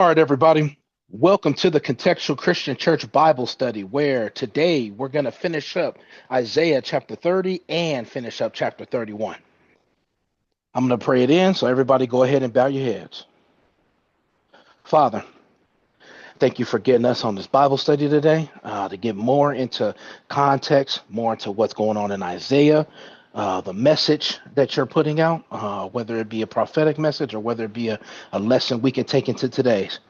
All right, everybody. Welcome to the Contextual Christian Church Bible Study, where today we're going to finish up Isaiah chapter 30 and finish up chapter 31. I'm going to pray it in, so everybody go ahead and bow your heads. Father, thank you for getting us on this Bible study today to get more into context, more into what's going on in Isaiah, the message that you're putting out, whether it be a prophetic message or whether it be a lesson we can take into today's.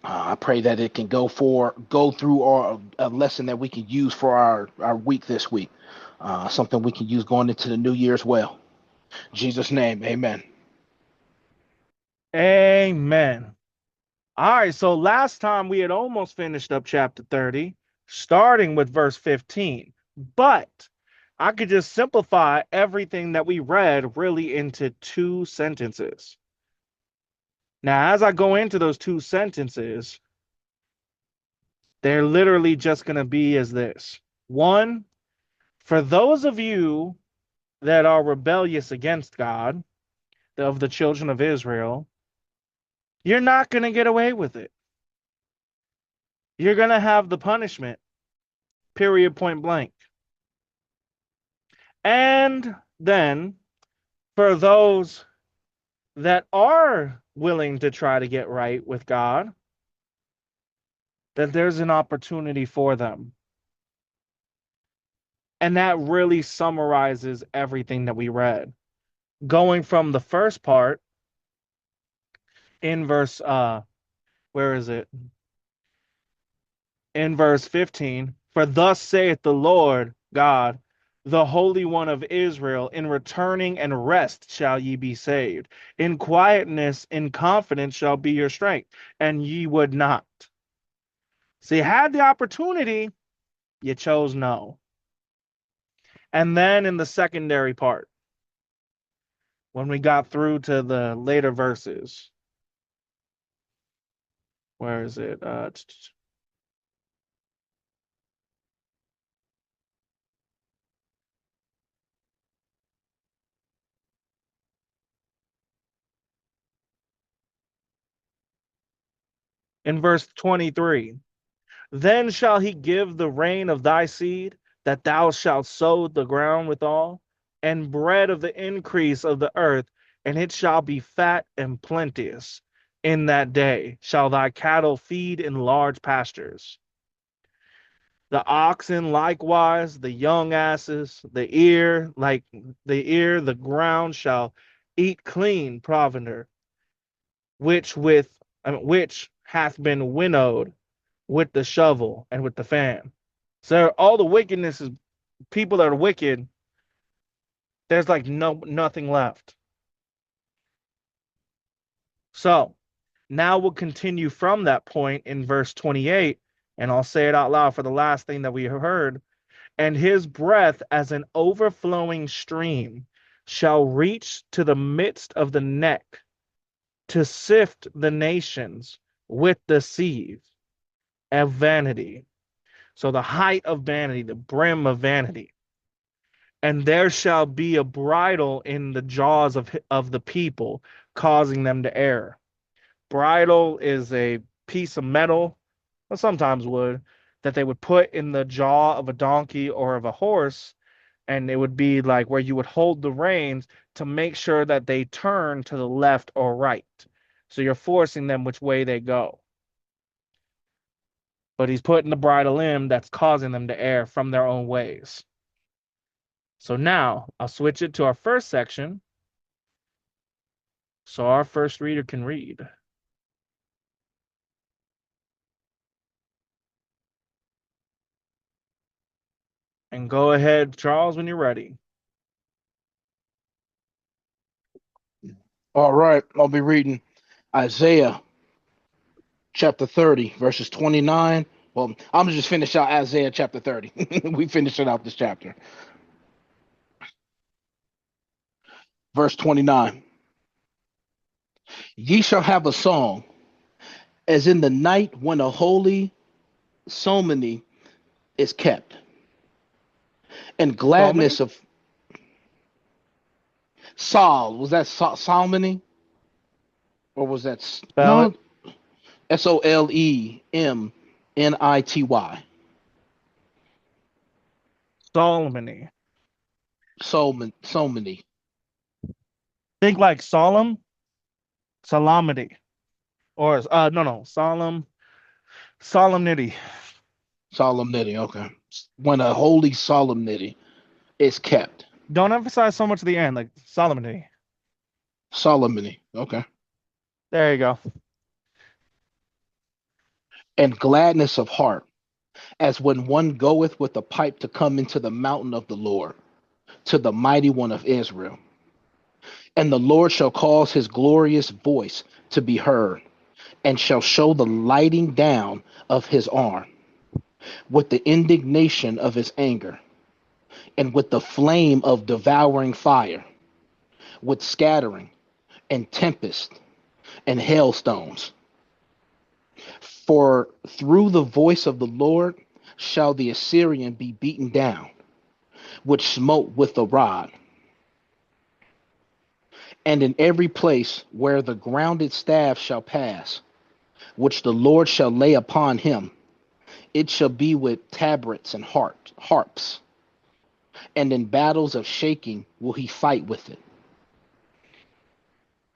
I pray that it can go through a lesson that we can use for our week this week. Something we can use going into the new year as well. In Jesus' name, amen. Amen. All right, so last time we had almost finished up chapter 30, starting with verse 15. But I could just simplify everything that we read really into two sentences. Now, as I go into those two sentences, they're literally just going to be as this. One, for those of you that are rebellious against God, of the children of Israel, you're not going to get away with it. You're going to have the punishment, period, point blank. And then for those that are willing to try to get right with God, that there's an opportunity for them. And that really summarizes everything that we read. Going from the first part in verse where is it? In verse 15, for thus saith the Lord God, the Holy One of Israel, in returning and rest shall ye be saved. In quietness, in confidence shall be your strength, and ye would not. So you had the opportunity, you chose no. And then in the secondary part, when we got through to the later verses, where is it? In verse 23, then shall he give the rain of thy seed, that thou shalt sow the ground withal, and bread of the increase of the earth, and it shall be fat and plenteous. In that day shall thy cattle feed in large pastures. The oxen likewise, the young asses, the ground shall eat clean provender, which hath been winnowed with the shovel and with the fan. So all the wickedness is people that are wicked, there's like nothing left. So now we'll continue from that point in verse 28, and I'll say it out loud for the last thing that we heard. And his breath as an overflowing stream shall reach to the midst of the neck to sift the nations with the sieve of vanity. So the height of vanity, the brim of vanity. And there shall be a bridle in the jaws of the people, causing them to err. Bridle is a piece of metal, or sometimes wood, that they would put in the jaw of a donkey or of a horse, and it would be like where you would hold the reins to make sure that they turn to the left or right. So you're forcing them which way they go. But he's putting the bridle in that's causing them to err from their own ways. So now I'll switch it to our first section so our first reader can read. And go ahead, Charles, when you're ready. All right, I'll be reading Isaiah chapter 30, verses 29. Well, I'm gonna just finish out Isaiah chapter 30. We finishing out this chapter. Verse 29. Ye shall have a song, as in the night when a holy ceremony is kept, and So many? gladness of Saul. Was that Salmony? Or was that Spell no? it. Solemnity. Solomony. Solmany. Think like solemn, solemnity, or no, solemnity. Solemnity. Okay. When a holy solemnity is kept. Don't emphasize so much at the end, like solemnity. Solemnity. Okay. There you go. And gladness of heart, as when one goeth with a pipe to come into the mountain of the Lord, to the mighty one of Israel. And the Lord shall cause his glorious voice to be heard, and shall show the lighting down of his arm, with the indignation of his anger, and with the flame of devouring fire, with scattering, and tempest, and hailstones. For through the voice of the Lord shall the Assyrian be beaten down, which smote with the rod. And in every place where the grounded staff shall pass, which the Lord shall lay upon him, it shall be with tabrets and harps, and in battles of shaking will he fight with it.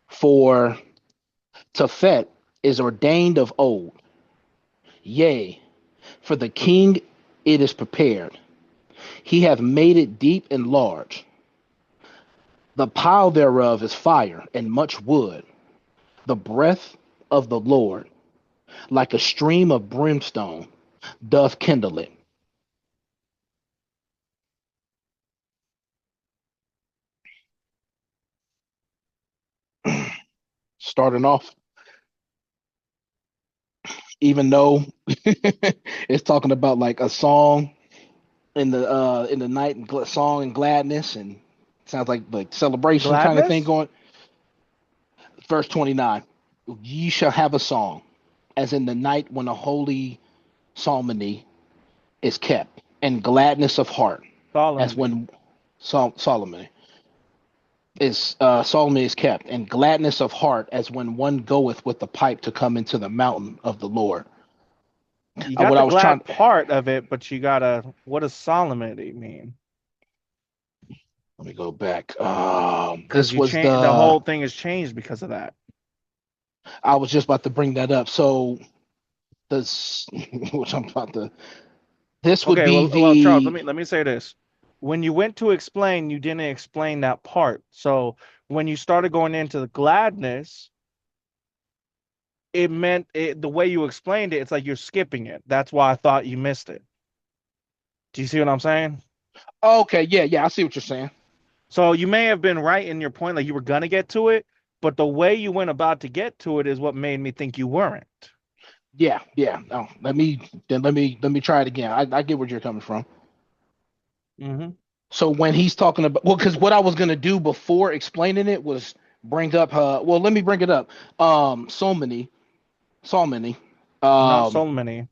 For Tophet is ordained of old, yea, for the king it is prepared. He hath made it deep and large. The pile thereof is fire and much wood. The breath of the Lord, like a stream of brimstone, doth kindle it. Starting off, even though it's talking about like a song in the night and song and gladness and sounds like celebration kind of thing Gladness. going. Verse 29, ye shall have a song as in the night when a holy psalmody is kept, and gladness of heart as Solemnity. when Solomon Solomon is kept, and gladness of heart as when one goeth with the pipe to come into the mountain of the Lord. You got What the I was trying. glad part of it, but you gotta. What does solemnity mean? Let me go back. Because This you was change. The the. whole thing has changed because of that. I was just about to bring that up. So this, which I'm about to. This would Okay, be well, Charles, the. let me say this. When you went to explain, you didn't explain that part. So when you started going into the gladness, it meant the way you explained it, it's like you're skipping it. That's why I thought you missed it. Do you see what I'm saying? Okay, yeah, I see what you're saying. So you may have been right in your point, like you were gonna get to it, but the way you went about to get to it is what made me think you weren't. Yeah. Oh, let me try it again. I get where you're coming from. Mm-hmm. So when he's talking about, well, because what I was gonna do before explaining it was bring up well, let me bring it up. Solomony, Not um, Solomony.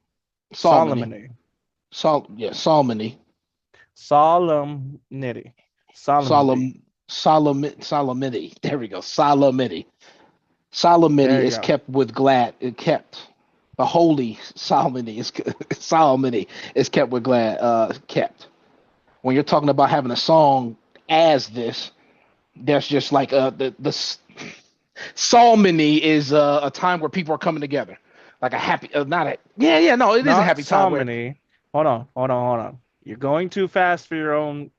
Solomony, Solemnity. Solomony, Solemnity. Solemnity. Solemnity. There we go. Solemnity There you is go. kept with glad. It kept. The holy solemnity is solemnity is kept with glad. Kept. When you're talking about having a song as this, that's just like the psalmody is a time where people are coming together, like a happy, not a no, it is a Not happy time where Salmony. Hold on. You're going too fast for your own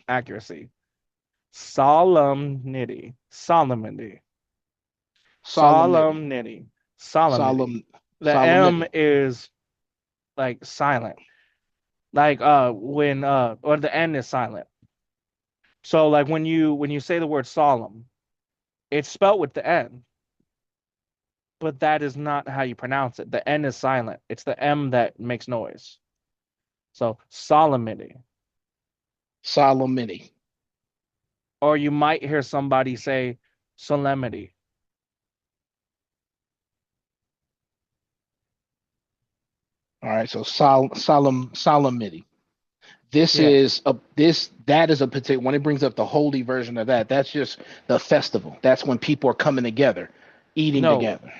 accuracy. Solemnity. Solemnity. solemnity, Solemnity. Solemnity. solemn The M solemnity. is like silent. Like when or the N is silent. So like when you say the word solemn, it's spelt with the N, but that is not how you pronounce it. The N is silent. It's the M that makes noise. So solemnity. Solemnity. Or you might hear somebody say solemnity. All right, so solemnity. This Yeah. is a this that is a particular when it brings up the holy version of that. That's just the festival. That's when people are coming together, eating No, together,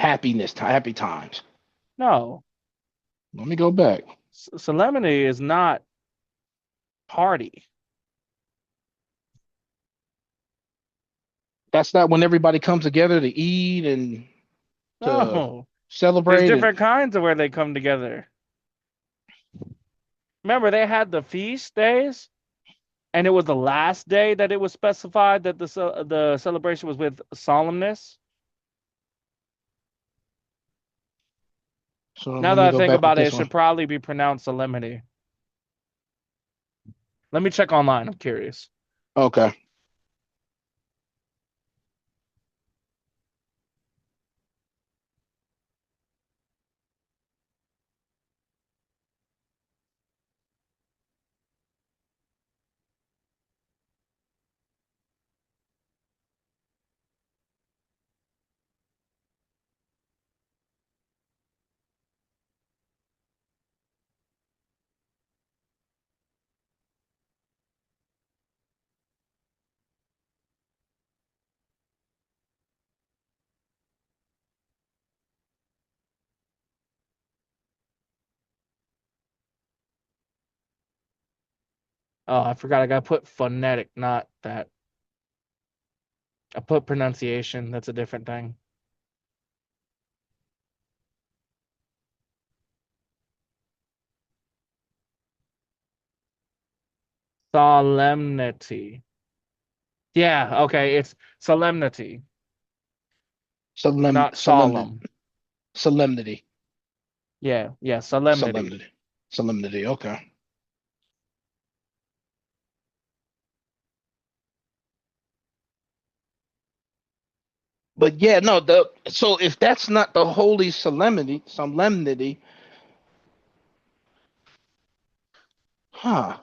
happy times. No, Let me go back. solemnity is not party. That's not when everybody comes together to eat and to No, there's celebrate and different kinds of where they come together. Remember, they had the feast days, and it was the last day that it was specified that the celebration was with solemnness. so Now let that me I go think back with about it, this it one. should probably be pronounced solemnity. Let me check online. I'm curious. Okay. Oh, I forgot. I got to put phonetic, not that. I put pronunciation. That's a different thing. Solemnity. Yeah, okay. It's solemnity, not Solemnity. solemn. Solemnity. Yeah, solemnity. Solemnity. Solemnity. Okay. But yeah, no, the so if that's not the holy solemnity, huh?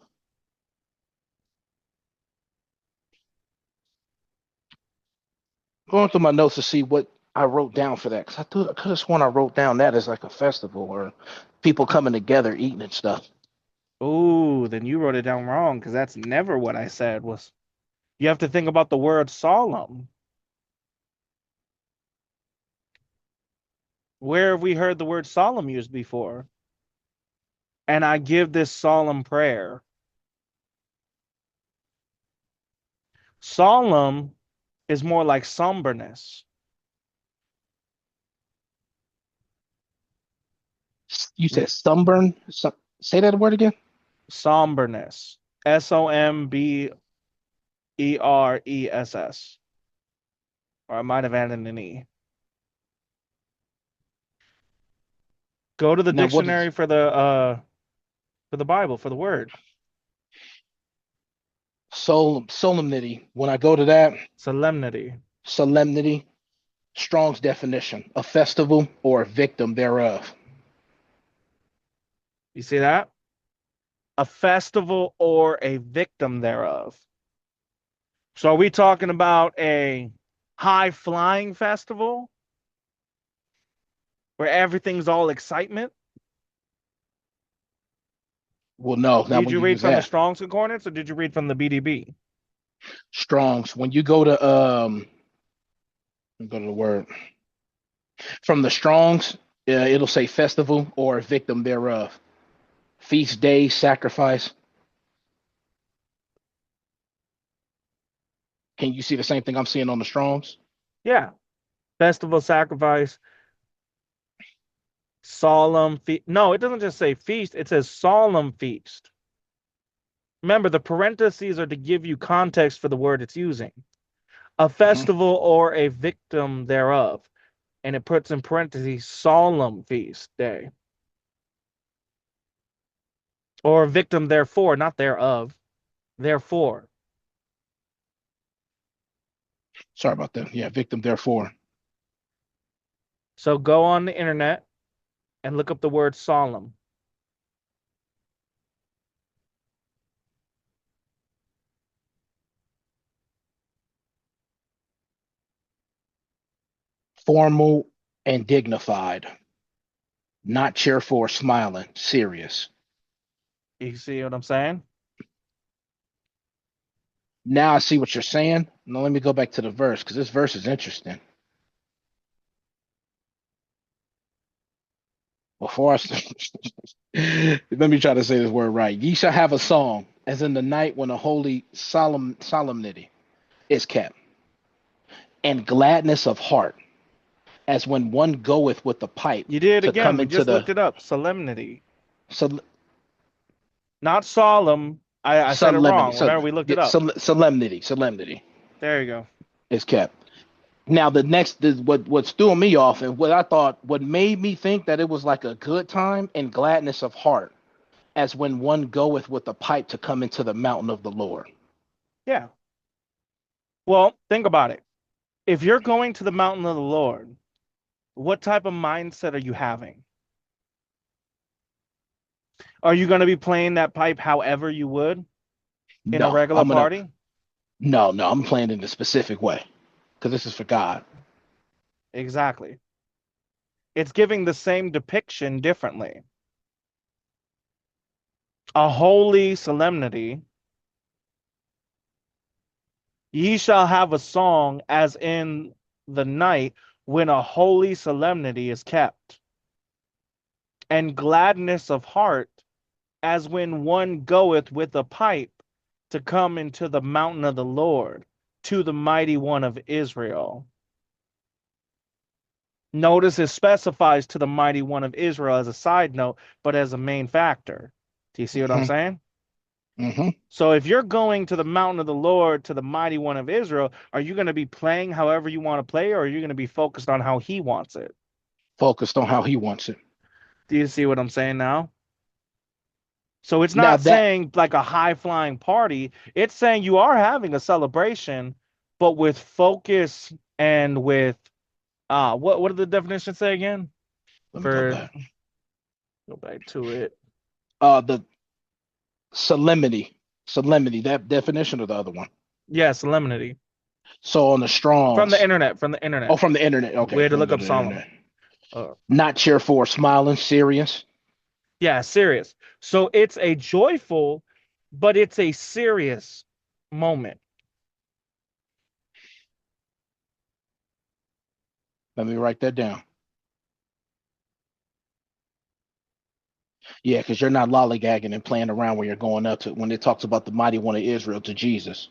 Going through my notes to see what I wrote down for that because I could have sworn I wrote down that as like a festival or people coming together eating and stuff. Ooh, then you wrote it down wrong because that's never what I said was. You have to think about the word solemn. Where have we heard the word solemn used before? And I give this solemn prayer. Solemn is more like somberness. You said sunburn. Say that word again. Somberness. Somberess. Or I might have added an E. Go to the Now what is dictionary for the Bible, for the word. solemnity? When I go to that Solemnity. solemnity, Strong's definition: a festival or a victim thereof. You see that? A festival or a victim thereof. So are we talking about a high flying festival where everything's all excitement? Well, no, not Did when you you read use from the that. Strong's Concordance or did you read from the BDB? Strong's. When you go to go to the word from the Strong's, it'll say festival or victim thereof. Feast day, sacrifice. Can you see the same thing I'm seeing on the Strong's? Yeah. Festival, sacrifice, solemn feast. No, it doesn't just say feast, it says solemn feast. Remember, the parentheses are to give you context for the word it's using. A Hmm. festival or a victim thereof. And it puts in parentheses solemn feast day. Or victim therefore, not thereof. Therefore. Sorry about that. Yeah, victim therefore. So go on the internet and look up the word solemn. Formal and dignified, not cheerful or smiling, serious. You see what I'm saying? Now I see what you're saying. Now let me go back to the verse because this verse is interesting. Before let me try to say this word right. Ye shall have a song, as in the night when a holy solemnity is kept, and gladness of heart, as when one goeth with the pipe You did it to again. come We into just looked the it up. Solemnity, sol- not solemn. I said it solemnity. wrong. Remember, we looked it up. Solemnity There you go. is kept. Now the next is what's throwing me off, and what I thought what made me think that it was like a good time and gladness of heart, as when one goeth with a pipe to come into the mountain of the Lord. Yeah. Well, think about it. If you're going to the mountain of the Lord, what type of mindset are you having? Are you going to be playing that pipe however you would in a No, regular party? no, I'm playing in a specific way because this is for God. Exactly. It's giving the same depiction differently. A holy solemnity. Ye shall have a song as in the night when a holy solemnity is kept, and gladness of heart as when one goeth with a pipe to come into the mountain of the Lord, to the mighty one of Israel. Notice it specifies to the mighty one of Israel as a side note, but as a main factor. Do you see what I'm Hmm. saying? Hmm. So if you're going to the mountain of the Lord, to the mighty one of Israel, are you going to be playing however you want to play, or are you going to be focused on how he wants it? Focused on how He wants it. Do you see what I'm saying now? So it's Now not that saying like a high flying party. It's saying you are having a celebration, but with focus and with what did the definition say again? let me go For back. go back to it. The solemnity. That definition of the other one. Yeah, solemnity. So on the From the Strong's. internet, from the Oh, internet. from the internet. We Okay, had to let me look go up to the internet. solemn. Uh, Not cheerful or smiling, serious. yeah, serious. So it's a joyful, but it's a serious moment. Let me write that down. Yeah, because you're not lollygagging and playing around when you're going up to when it talks about the mighty one of Israel to Jesus.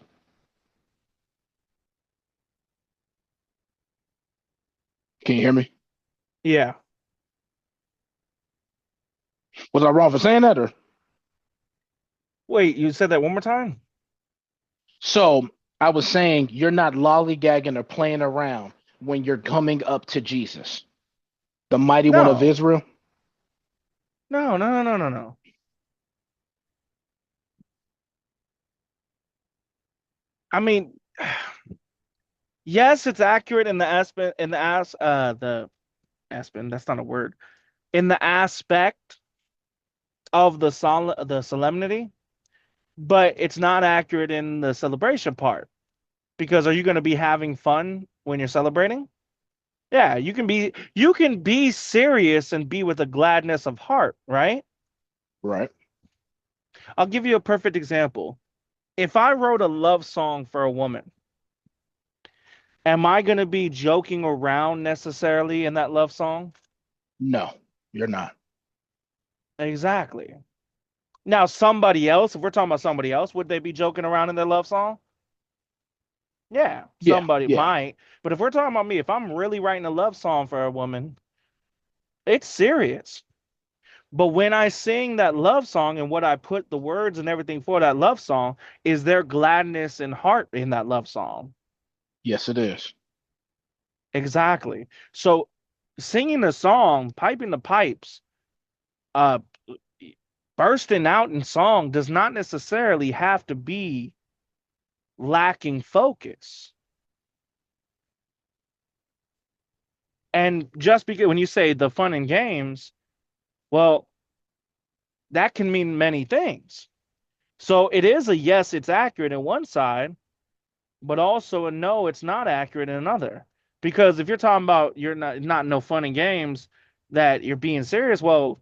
Can you hear me? Yeah. Was I wrong for saying that or? Wait, you said that one more time? So I was saying you're not lollygagging or playing around when you're coming up to Jesus, the mighty one of No. Israel. No, no, no, no, no, no. I mean, yes, it's accurate in the aspect in the aspen, that's not a word. In the aspect of the solemnity, but it's not accurate in the celebration part. Because are you going to be having fun when you're celebrating? Yeah, you can be serious and be with a gladness of heart, right? Right. I'll give you a perfect example. If I wrote a love song for a woman, am I going to be joking around necessarily in that love song? No, you're not. Exactly. Now, somebody else, if we're talking about somebody else, would they be joking around in their love song? Yeah, Yeah, somebody yeah. might. But if we're talking about me, if I'm really writing a love song for a woman, it's serious. But when I sing that love song and what I put the words and everything for that love song, is there gladness and heart in that love song? Yes, it is. Exactly. So singing a song, piping the pipes, uh, bursting out in song does not necessarily have to be lacking focus. And just because when you say the fun and games, well, that can mean many things. So it is a yes, it's accurate in one side, but also a no, it's not accurate in another. Because if you're talking about you're not no fun and games that you're being serious, well,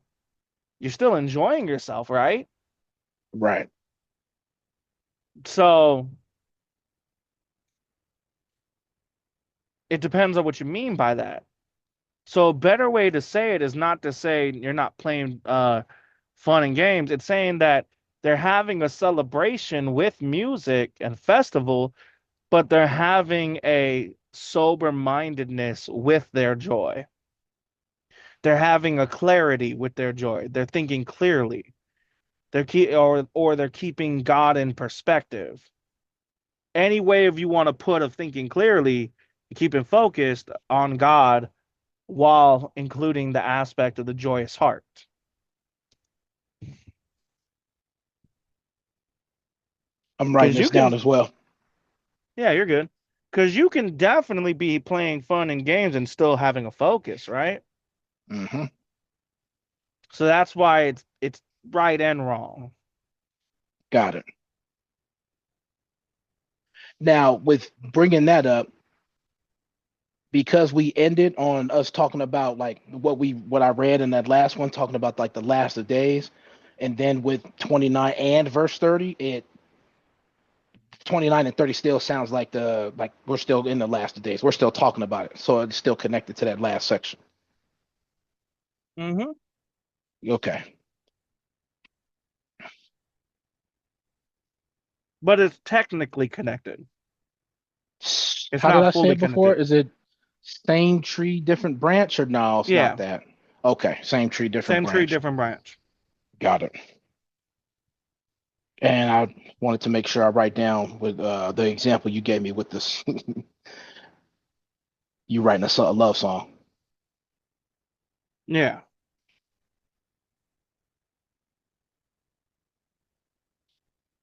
you're still enjoying yourself, right? Right. So it depends on what you mean by that. So a better way to say it is not to say you're not playing fun and games. It's saying that they're having a celebration with music and festival, but they're having a sober-mindedness with their joy. They're having a clarity with their joy. They're thinking clearly. Or they're keeping God in perspective. Any way if you want to put of thinking clearly, keeping focused on God while including the aspect of the joyous heart. I'm writing Because this you down can, as well. yeah, you're good. Because you can definitely be playing fun and games and still having a focus, right? Hmm. So that's why it's right and wrong. Got it. Now, with bringing that up, because we ended on us talking about like what I read in that last one, talking about like the last of days, and then with 29 and verse 30, it 29 and 30 still sounds like the like we're still in the last of days. We're still talking about it, so it's still connected to that last section. Hmm. Okay. But it's technically connected. It's How did not I say fully it before? connected. Is it same tree, different branch, or no? It's not Yeah, that. Okay, same tree, different same tree, branch. different branch. Got it. And I wanted to make sure I write down with the example you gave me with this. You writing a love song. Yeah.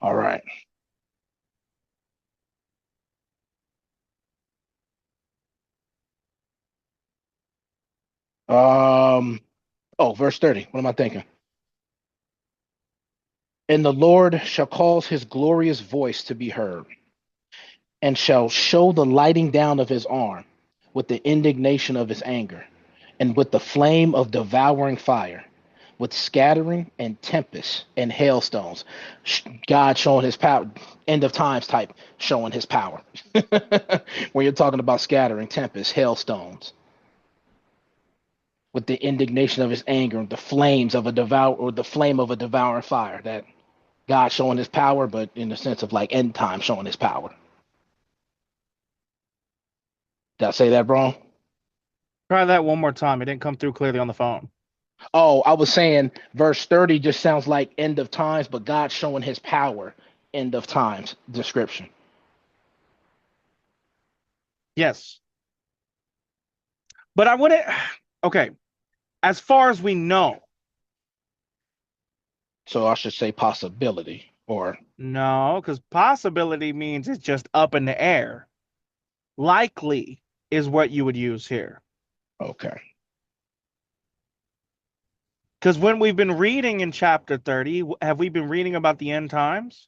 All right. Um. Oh, verse 30. What am I thinking? And the Lord shall cause his glorious voice to be heard, and shall show the lighting down of his arm with the indignation of his anger, and with the flame of devouring fire, with scattering and tempest and hailstones. God showing his power, end of times type, showing his power. When you're talking about scattering, tempest, hailstones, with the indignation of his anger, the flames of a devour or the flame of a devouring fire. That God showing his power, but in the sense of like end time showing his power. Did I say that wrong? Try that one more time. It didn't come through clearly on the phone. Oh, I was saying verse 30 just sounds like end of times, but God showing his power, end of times description. Yes. But I wouldn't. Okay. As far as we know, So I should say possibility or no, because possibility means it's just up in the air. Likely is what you would use here. okay. Because when we've been reading in chapter 30, have we been reading about the end times?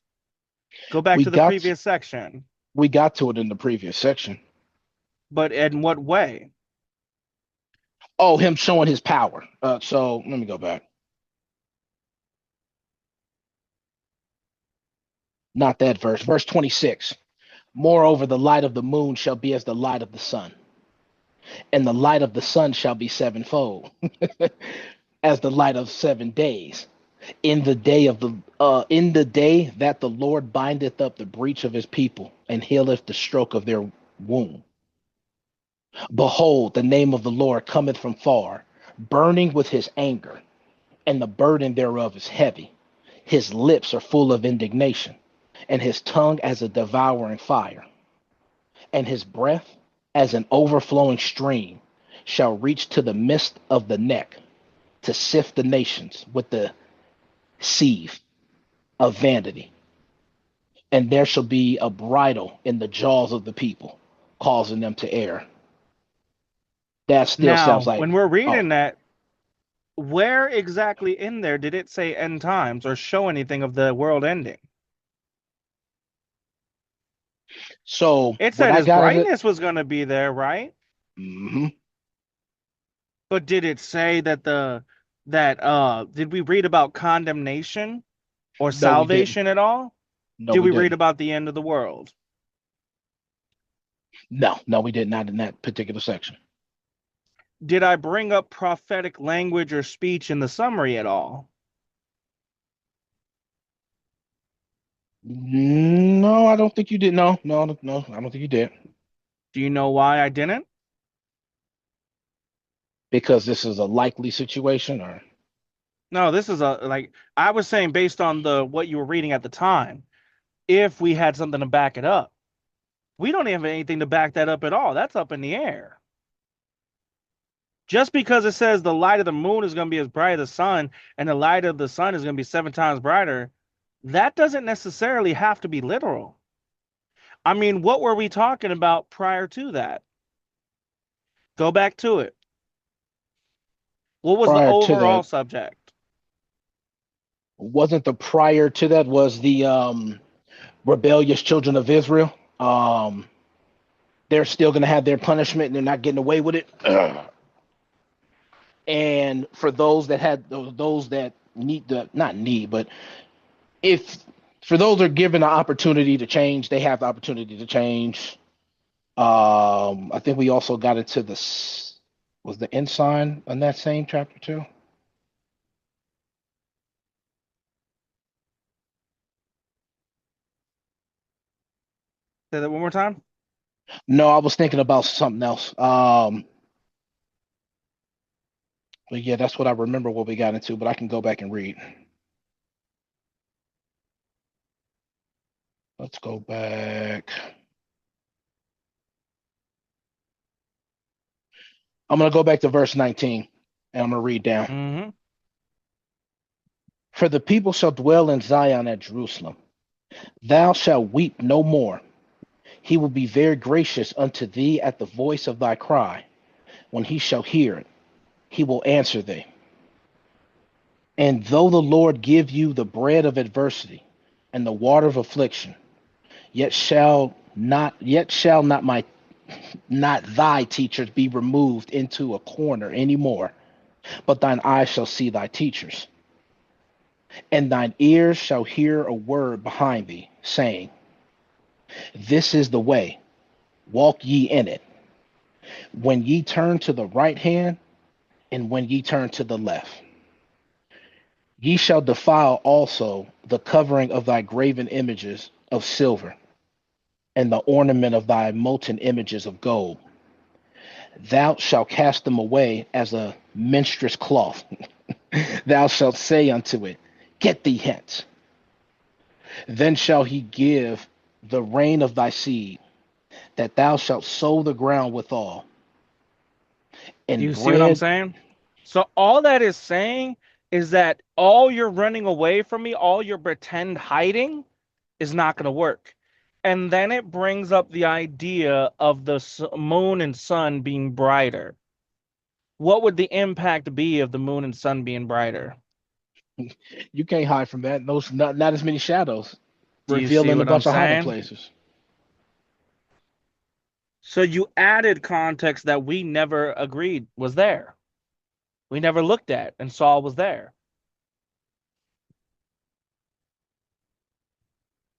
Go back We to the got previous section. we got to it in the previous section. But in what way? Oh, him showing his power. So let me go back. Not that verse. Verse 26. Moreover, the light of the moon shall be as the light of the sun, and the light of the sun shall be sevenfold, as the light of 7 days. In the day that the Lord bindeth up the breach of his people and healeth the stroke of their wound. Behold, the name of the Lord cometh from far, burning with his anger, and the burden thereof is heavy. His lips are full of indignation, and his tongue as a devouring fire, and his breath as an overflowing stream shall reach to the midst of the neck to sift the nations with the sieve of vanity. And there shall be a bridle in the jaws of the people, causing them to err. That still sounds Now, like, when we're oh, reading that, where exactly in there did it say end times or show anything of the world ending? so It what said I his got of it, brightness was going to be there, right? mm-hmm, But did it say that did we read about condemnation or no, we didn't. salvation at all? No, Did we we read didn't. about the end of the world? No, we did not in that particular section. Did I bring up prophetic language or speech in the summary at all? No, I don't think you did. No, no, no, I don't think you did. Do you know why I didn't? Because this is a likely situation, or No, this is a like I was saying based on the what you were reading at the time. If we had something to back it up, we don't have anything to back that up at all. That's up in the air. Just because it says the light of the moon is going to be as bright as the sun and the light of the sun is going to be 7 times brighter, that doesn't necessarily have to be literal. I mean, what were we talking about prior to that? Go back to it. What was the prior to overall that, subject? wasn't the prior to that was the rebellious children of Israel. They're still going to have their punishment and they're not getting away with it. And for those that had those that need the not need, but if for those that are given an opportunity to change, they have the opportunity to change. I think we also got into this was the ensign on that same chapter too. Say that one more time. No, I was thinking about something else. But yeah, that's what I remember what we got into, but I can go back and read. Let's go back. I'm going to go back to verse 19 and I'm going to read down. Mm-hmm. For the people shall dwell in Zion at Jerusalem. Thou shalt weep no more. He will be very gracious unto thee at the voice of thy cry. When he shall hear it, he will answer thee. And though the Lord give you the bread of adversity and the water of affliction, yet shall not my not thy teachers be removed into a corner any more, but thine eyes shall see thy teachers, and thine ears shall hear a word behind thee, saying, This is the way, walk ye in it. When ye turn to the right hand, and when ye turn to the left, ye shall defile also the covering of thy graven images of silver, and the ornament of thy molten images of gold. Thou shalt cast them away as a menstruous cloth. Thou shalt say unto it, Get thee hence. Then shall he give the rain of thy seed, that thou shalt sow the ground withal. Do And you see what I'm bread, saying? So all that is saying is that all you're running away from me, all your pretend hiding is not going to work. And then it brings up the idea of the moon and sun being brighter. What would the impact be of the moon and sun being brighter? you can't hide from that. Those not as many shadows, Do you see revealing a what I'm bunch of hiding saying? places. So you added context that we never agreed was there. We never looked at and saw was there.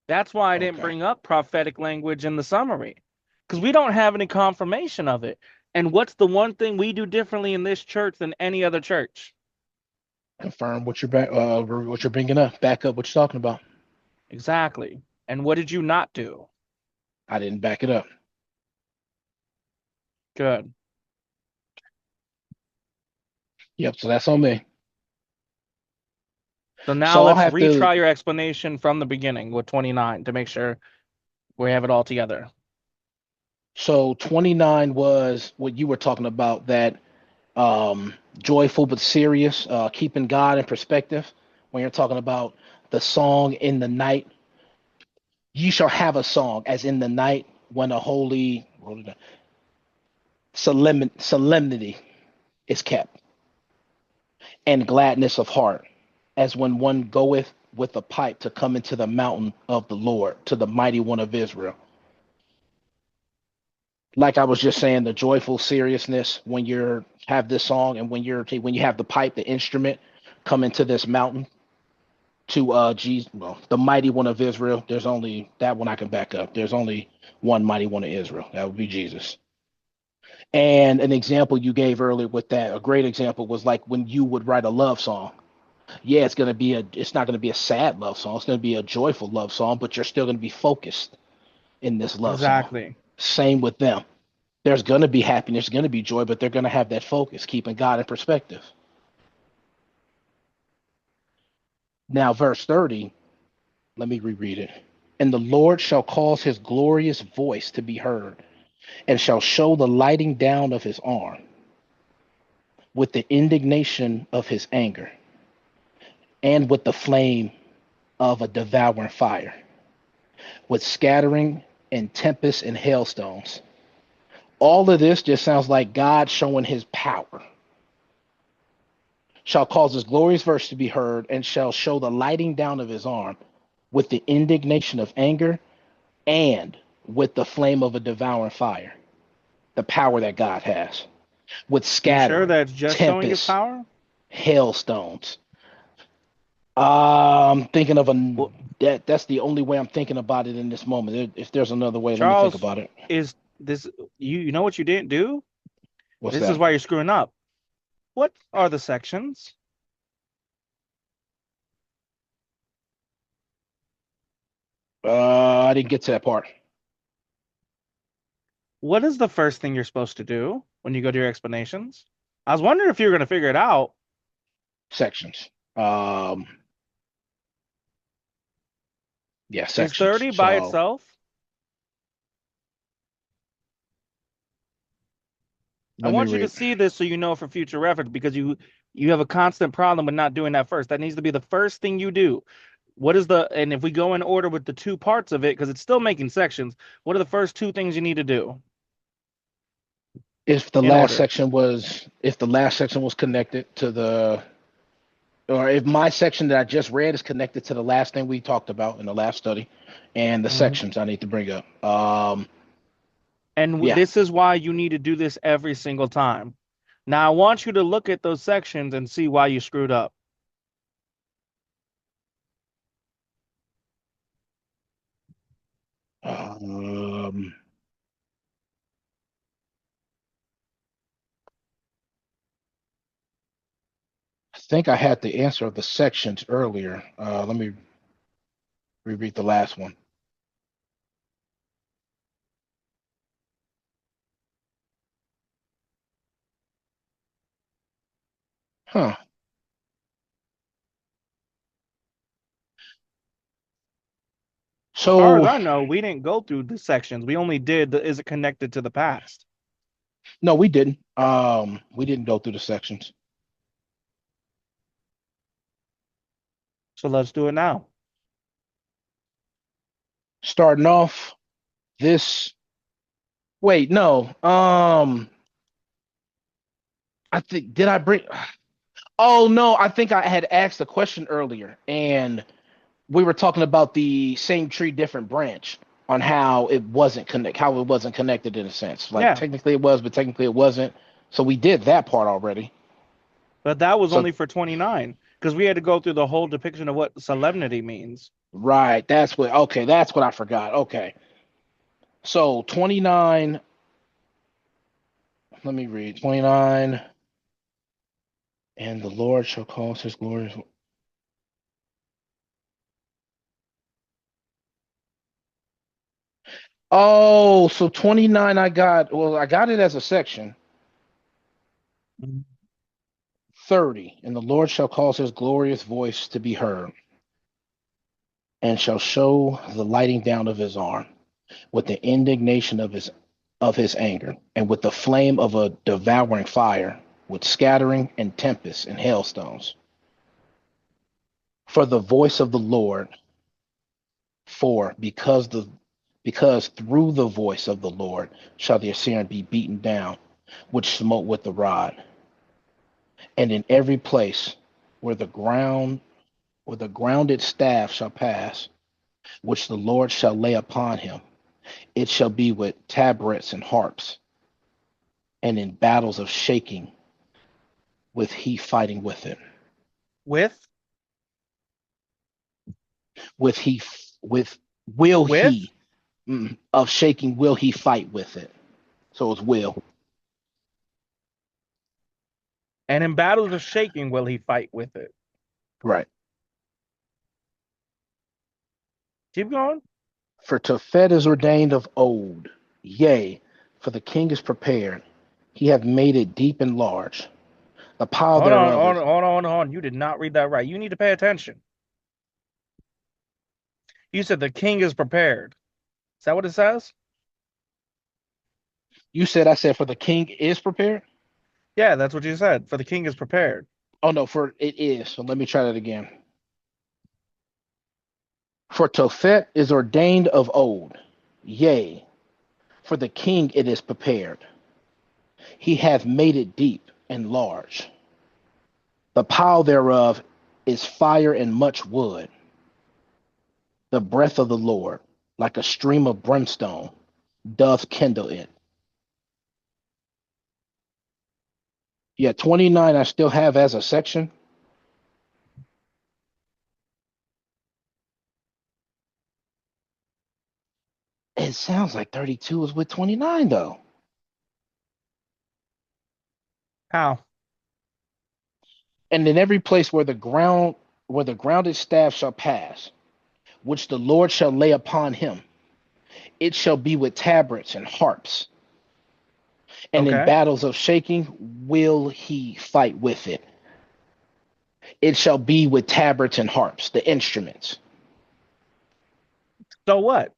That's why I didn't Okay. bring up prophetic language in the summary because we don't have any confirmation of it. And what's the one thing we do differently in this church than any other church? Confirm what you're bringing up. Back up what you're talking about. Exactly. And what did you not do? I didn't back it up. Good. Yep. So that's on me. So now So I'll let's have to. retry your explanation from the beginning with 29 to make sure we have it all together. So 29 was what you were talking about, that joyful but serious, keeping God in perspective. When you're talking about the song in the night, you shall have a song as in the night when a holy solemnity is kept, and gladness of heart, as when one goeth with a pipe to come into the mountain of the Lord, to the mighty one of Israel. Like I was just saying, the joyful seriousness when you have this song, and when you have the pipe, the instrument, come into this mountain to Jesus, well, the mighty one of Israel. There's only that one I can back up. There's only one mighty one of Israel. That would be Jesus. And an example you gave earlier with that, a great example was like when you would write a love song. Yeah, it's not gonna be a sad love song. It's gonna be a joyful love song, but you're still gonna be focused in this love song. Exactly. Same with them. There's gonna be happiness, gonna be joy, but they're gonna have that focus, keeping God in perspective. Now, verse 30, let me reread it. And the Lord shall cause his glorious voice to be heard, and shall show the lighting down of his arm with the indignation of his anger, and with the flame of a devouring fire, with scattering and tempest and hailstones. All of this just sounds like God showing his power. Shall cause his glorious verse to be heard, and shall show the lighting down of his arm with the indignation of anger and with the flame of a devouring fire. The power that God has. With You sure scattering, that's just showing his tempest, power? hailstones. I'm thinking of Well, that's the only way I'm thinking about it in this moment. If there's another way, let me think Charles, about it. is this you know what you didn't do? What's This is that? why you're screwing up. What are the sections? I didn't get to that part. What is the first thing you're supposed to do when you go to your explanations? I was wondering if you were going to figure it out. Sections. Um, yeah, Is sections. 30 by So itself? I let me want you to read. see this so you know for future reference because you have a constant problem with not doing that first. That needs to be the first thing you do. What is the and if we go in order with the two parts of it because it's still making sections, what are the first two things you need to do in order? If the last section was connected to the or if my section that I just read is connected to the last thing we talked about in the last study, and the Mhm. sections I need to bring up. And Yeah. this is why you need to do this every single time. Now I want you to look at those sections and see why you screwed up. Um, I think I had the answer of the sections earlier. Let me reread the last one. Huh. As far as So I know, we didn't go through the sections. We only did the is it connected to the past. no, we didn't. We didn't go through the sections. So let's do it now. Starting off this. Wait, no. I think did I bring? Oh no, I think I had asked a question earlier, and we were talking about the same tree, different branch on how it wasn't connected in a sense. Like Yeah, technically it was, but technically it wasn't. So we did that part already. but that was So only for 29 because we had to go through the whole depiction of what solemnity means. right, that's what I forgot. Okay. So 29, let me read 29, and the Lord shall cause his glorious. Oh, so 29 I got it as a section. Mhm. 30, and the Lord shall cause his glorious voice to be heard, and shall show the lighting down of his arm with the indignation of his anger, and with the flame of a devouring fire, with scattering and tempest and hailstones. For the voice of the Lord, for because through the voice of the Lord shall the Assyrian be beaten down, which smote with the rod, and in every place where the grounded staff shall pass, which the Lord shall lay upon him, it shall be with tabrets and harps, and in battles of shaking, with he fighting with it. With With he with will with he of shaking will he fight with it. So it's will. And in battles of shaking will he fight with it. Right. Keep going. For Tophet is ordained of old, yea, for the king is prepared. He hath made it deep and large. The pile Hold on, thereof hold is on, hold on, hold on. You did not read that right. You need to pay attention. You said the king is prepared. Is that what it says? you said I said for the king is prepared? Yeah, that's what you said. For the king is prepared. Oh no, for it is. So let me try that again. For Tophet is ordained of old, yea, for the king it is prepared. He hath made it deep and large. The pile thereof is fire and much wood. The breath of the Lord, like a stream of brimstone, doth kindle it. Yeah, 29 I still have as a section. It sounds like 32 is with 29 though. How? And in every place where the grounded staff shall pass, which the Lord shall lay upon him, it shall be with tabrets and harps, and in Okay. battles of shaking will he fight with it. It shall be with tabrets and harps, the instruments. So what?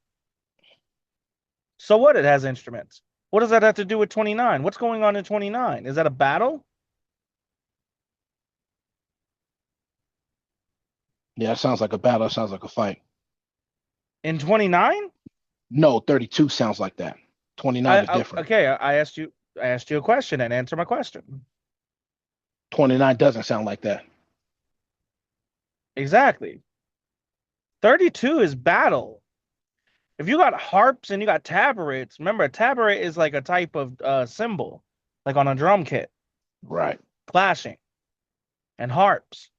So what? It has instruments. What does that have to do with 29? What's going on in 29? Is that a battle? Yeah, that sounds like a battle. That sounds like a fight. In 29? No, 32 sounds like that. 29 is different. Okay, I asked you a question and answer my question. 29 doesn't sound like that. Exactly. 32 is battle. If you got harps and you got tabrets, remember a tabret is like a type of cymbal, like on a drum kit, Right. clashing, and harps.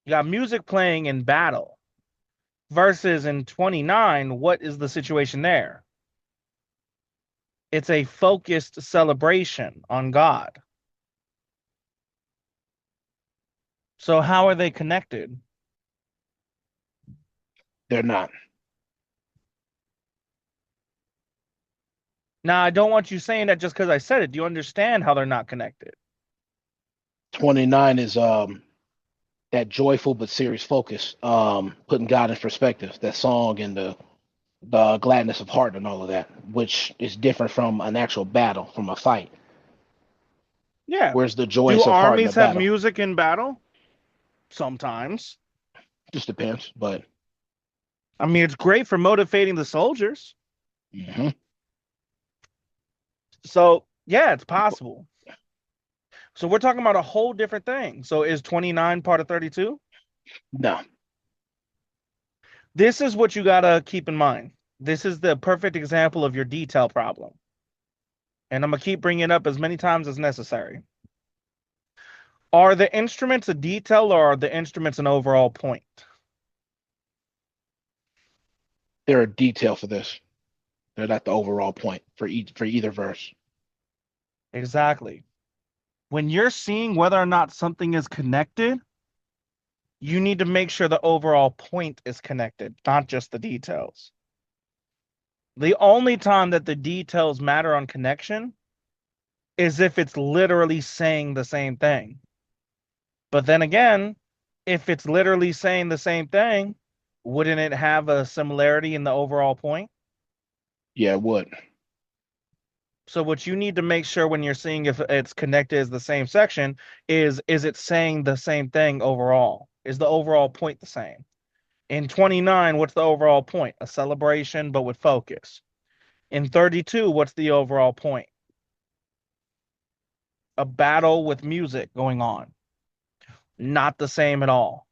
You got music playing in battle. Versus in 29, what is the situation there? It's a focused celebration on God. So how are they connected? They're not. Now, I don't want you saying that just because I said it. Do you understand how they're not connected? 29 is that joyful but serious focus, putting God in perspective, that song and the gladness of heart and all of that, which is different from an actual battle, from a fight. Yeah. Where's the Do joyous of heart in a armies have battle? music in battle? Sometimes. Just depends, but I mean, it's great for motivating the soldiers. mhm. So, yeah, it's possible. So, we're talking about a whole different thing. So, is 29 part of 32? No, This is what you got to keep in mind. This is the perfect example of your detail problem. And I'm going to keep bringing it up as many times as necessary. Are the instruments a detail or are the instruments an overall point? they're a detail for this. They're not the overall point for either verse. Exactly. When you're seeing whether or not something is connected, you need to make sure the overall point is connected, not just the details. The only time that the details matter on connection is if it's literally saying the same thing. But then again, if it's literally saying the same thing, wouldn't it have a similarity in the overall point? Yeah, it would. So what you need to make sure when you're seeing if it's connected as the same section is it saying the same thing overall? Is the overall point the same? In 29, what's the overall point? A celebration, but with focus. In 32, what's the overall point? A battle with music going on. Not the same at all.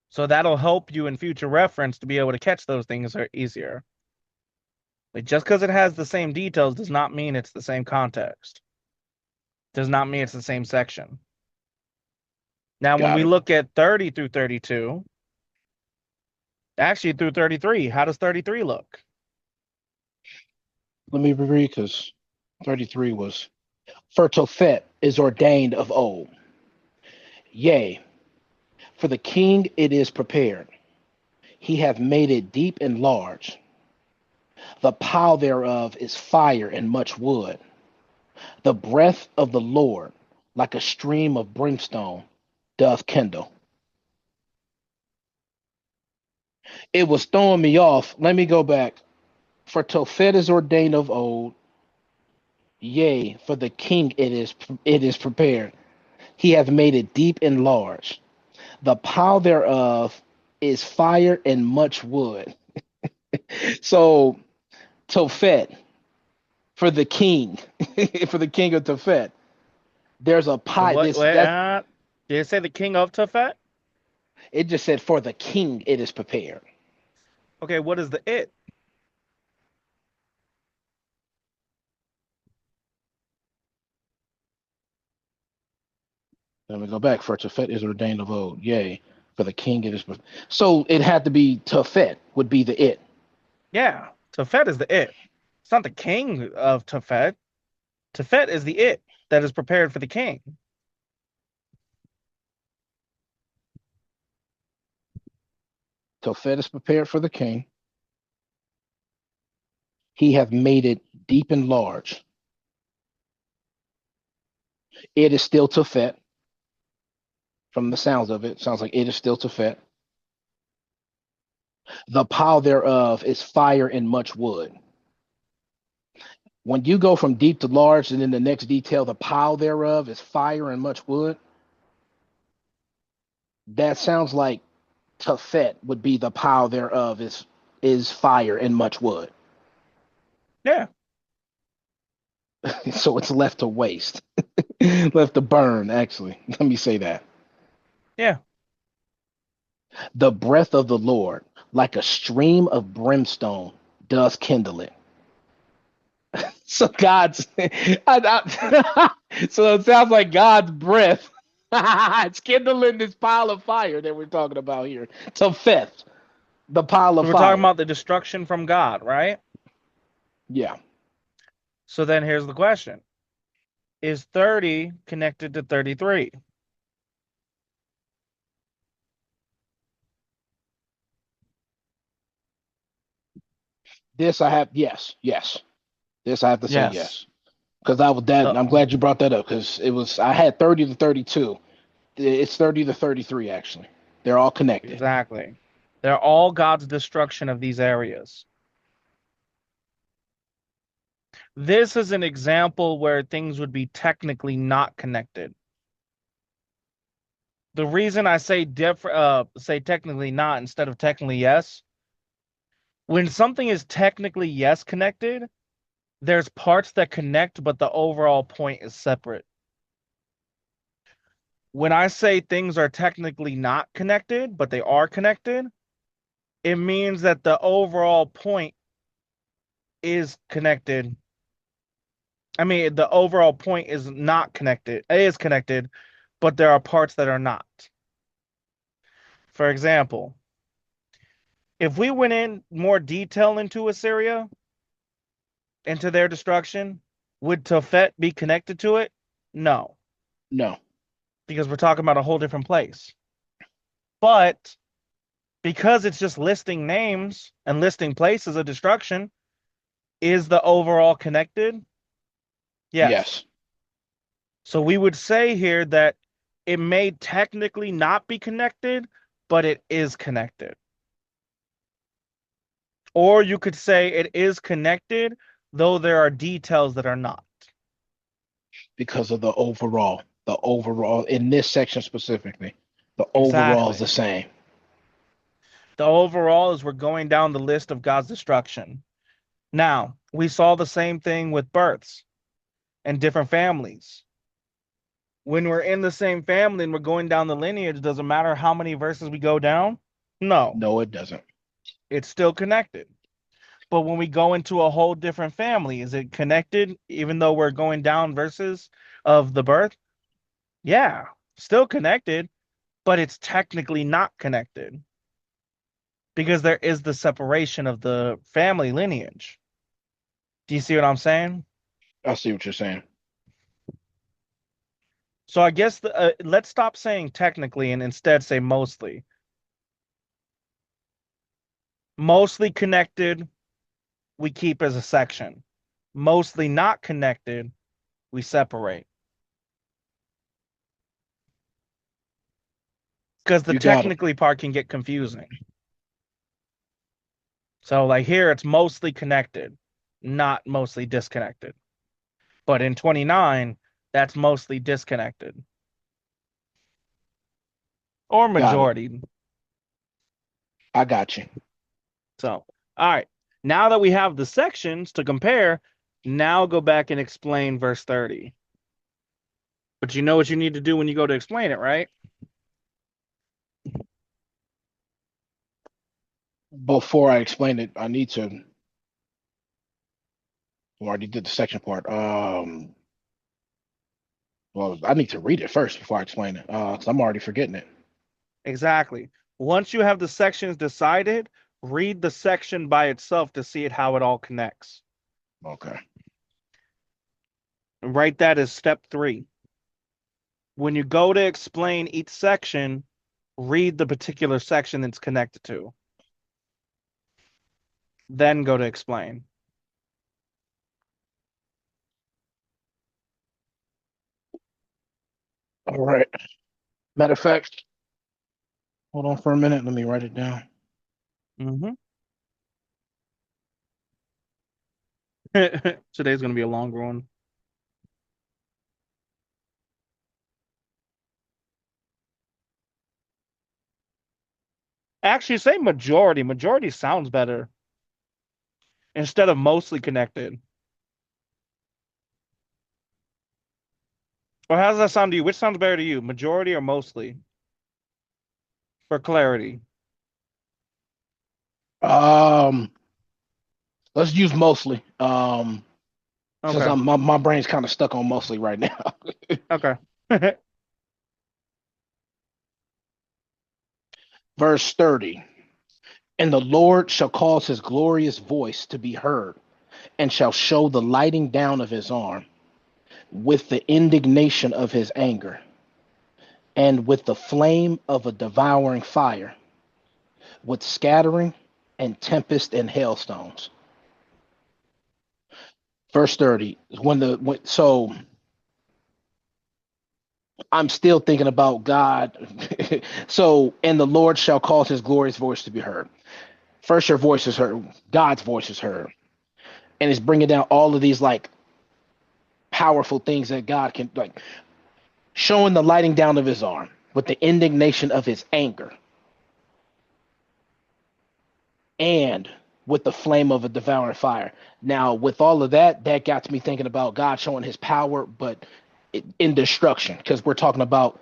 So that'll help you in future reference to be able to catch those things easier. Like just because it has the same details does not mean it's the same context. Does not mean it's the same section. Now, when Got we it. look at 30 through 32, actually through 33, how does 33 look? Let me reread because 33 was. For Tophet is ordained of old. Yea, for the king it is prepared. He hath made it deep and large. The pile thereof is fire and much wood. The breath of the Lord, like a stream of brimstone, doth kindle. It was throwing me off. Let me go back. For Tophet is ordained of old. Yea, for the king it is prepared. He hath made it deep and large. The pile thereof is fire and much wood. So Tophet for the king, for the king of Tophet. There's a pie. What? This Wait, that did it say the king of Tophet? it just said for the king it is prepared. Okay, what is the it? Let me go back. For Tophet is ordained of old. Yea, for the king it is. So it had to be Tophet would be the it. Yeah, Tophet is the it. It's not the king of Tophet. Tophet is the it that is prepared for the king. Tophet is prepared for the king. He hath made it deep and large. It is still Tophet. From the sounds of it, sounds like it is still Tophet. The pile thereof is fire and much wood. When you go from deep to large, and then the next detail, the pile thereof is fire and much wood, that sounds like Tophet would be the pile thereof is fire and much wood. Yeah, So it's left to waste, left to burn, actually. Let me say that. yeah. The breath of the Lord, like a stream of brimstone, does kindle it. So God's, so it sounds like God's breath. It's kindling this pile of fire that we're talking about here. So fifth, the pile So of we're talking fire. about the destruction from God, right? Yeah. So then here's the question. Is 30 connected to 33? This I have, yes, yes. This I have to say Yes. yes. Because I was that, The, I'm glad you brought that up because I had 30 to 32. It's 30 to 33, actually. They're all connected. exactly. They're all God's destruction of these areas. This is an example where things would be technically not connected. The reason I say say technically not instead of technically yes, when something is technically yes connected, there's parts that connect, but the overall point is separate. When I say things are technically not connected, but they are connected, it means that the overall point is connected. I mean, the overall point is not connected. It is connected, but there are parts that are not. For example, if we went in more detail into Assyria, into their destruction, would Tophet be connected to it? No, No, because we're talking about a whole different place. But because it's just listing names and listing places of destruction, is the overall connected? Yes. yes, So we would say here that it may technically not be connected, but it is connected. Or you could say it is connected, though there are details that are not. because of the overall, in this section specifically, the overall is Exactly. the same. The overall is we're going down the list of God's destruction. Now, we saw the same thing with births and different families. When we're in the same family and we're going down the lineage, does it matter how many verses we go down? No, No, it doesn't. it's still connected. But when we go into a whole different family, is it connected even though we're going down verses of the birth? Yeah, still connected, but it's technically not connected because there is the separation of the family lineage. Do you see what I'm saying? I see what you're saying. So I guess let's stop saying technically and instead say mostly. Mostly connected, we keep as a section. Mostly not connected, we separate. Because the You got it. technically part can get confusing. So like here it's mostly connected, not mostly disconnected. But in 29, that's mostly disconnected. Or Got it. majority. I got you. So, all right. Now that we have the sections to compare, now go back and explain verse 30. But you know what you need to do when you go to explain it, right? Before I explain it, I need to. I already did the section part. Well, I need to read it first before I explain it. Because I'm already forgetting it. Exactly. Once you have the sections decided, read the section by itself to see how it all connects. Okay. And write that as step 3. When you go to explain each section, read the particular section it's connected to. Then go to explain. All right. Matter of fact, hold on for a minute. Let me write it down. Mm-hmm. Today's going to be a longer one. Actually, say majority. Majority sounds better instead of mostly connected. Or how does that sound to you? Which sounds better to you, majority or mostly? For clarity. Um, let's use mostly. Since Okay. my brain's kind of stuck on mostly right now. Okay. Verse 30. And the Lord shall cause his glorious voice to be heard, and shall show the lighting down of his arm, with the indignation of his anger, and with the flame of a devouring fire, with scattering and tempest and hailstones. Verse 30. So I'm still thinking about God. So, and the Lord shall cause his glorious voice to be heard. First, your voice is heard, God's voice is heard. And it's bringing down all of these like powerful things that God can, like showing the lighting down of his arm with the indignation of his anger and with the flame of a devouring fire. Now, with all of that, that got me thinking about God showing his power, but in destruction, because we're talking about